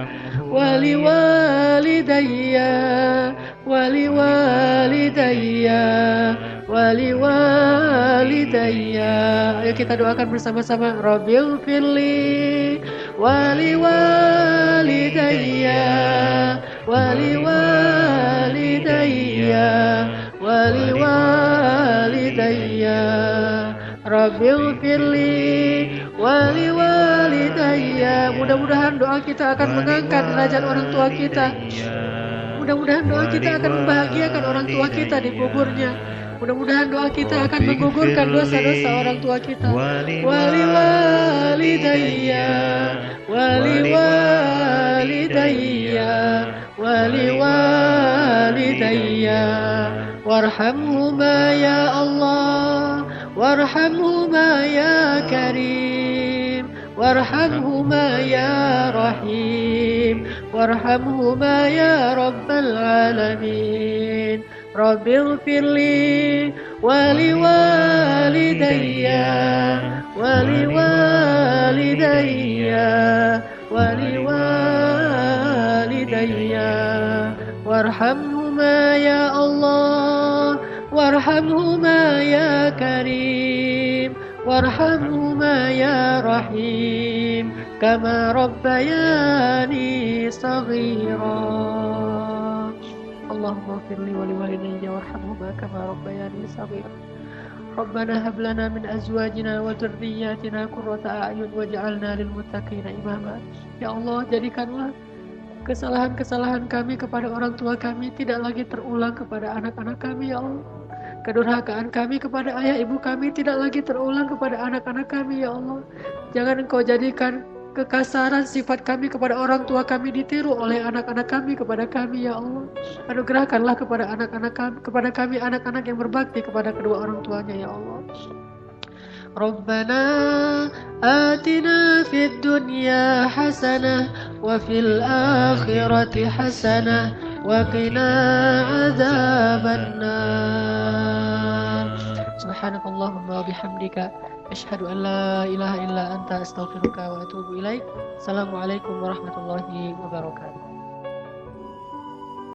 Wali walidayya, wali walidayya, wali walidayya. Ayo kita doakan bersama-sama. Rabbighfirli wali walidayya, wali walidayya, wali walidayya. Rabbighfirli wali walidayya. Mudah-mudahan doa kita akan mengangkat derajat orang tua kita. Mudah-mudahan doa kita akan membahagiakan orang tua kita di kuburnya. Mudah-mudahan doa kita akan menggugurkan dosa-dosa orang tua kita. Wali walidayya, wali walidayya, wali walidayya. Warhamhuma ya Allah, warhamhuma ya Karim, warhamhuma ya Rahim, warhamhuma ya Rabbal Alamin. Rabbighfirli wali walidayya, wali walidayya, wali walidayya. Warhamhuma ya Allah, warhamhuma ya Karim, warhamhuma ya Rahim, kama rabbayani saghira. Allahumma firli wali walidayya warhamhuma kama rabbayani saghira. Rabbana hab lana min azwajina wa dhurriyyatina qurrata a'yun waj'alna lil muttaqina imama. Ya Allah, jadikanlah kesalahan-kesalahan kami kepada orang tua kami tidak lagi terulang kepada anak-anak kami ya Allah. Kedurhakaan kami kepada ayah ibu kami tidak lagi terulang kepada anak-anak kami ya Allah. Jangan Engkau jadikan kekasaran sifat kami kepada orang tua kami ditiru oleh anak-anak kami kepada kami ya Allah. Anugerahkanlah kepada kami anak-anak yang berbakti kepada kedua orang tuanya ya Allah. Rabbana atina fid dunya hasanah wa fil akhirati hasanah wa qina adzabannar. Subhanakallahumma wa bihamdika asyhadu an la ilaha illa anta astaghfiruka wa atubu ilaik. Assalamualaikum warahmatullahi wabarakatuh.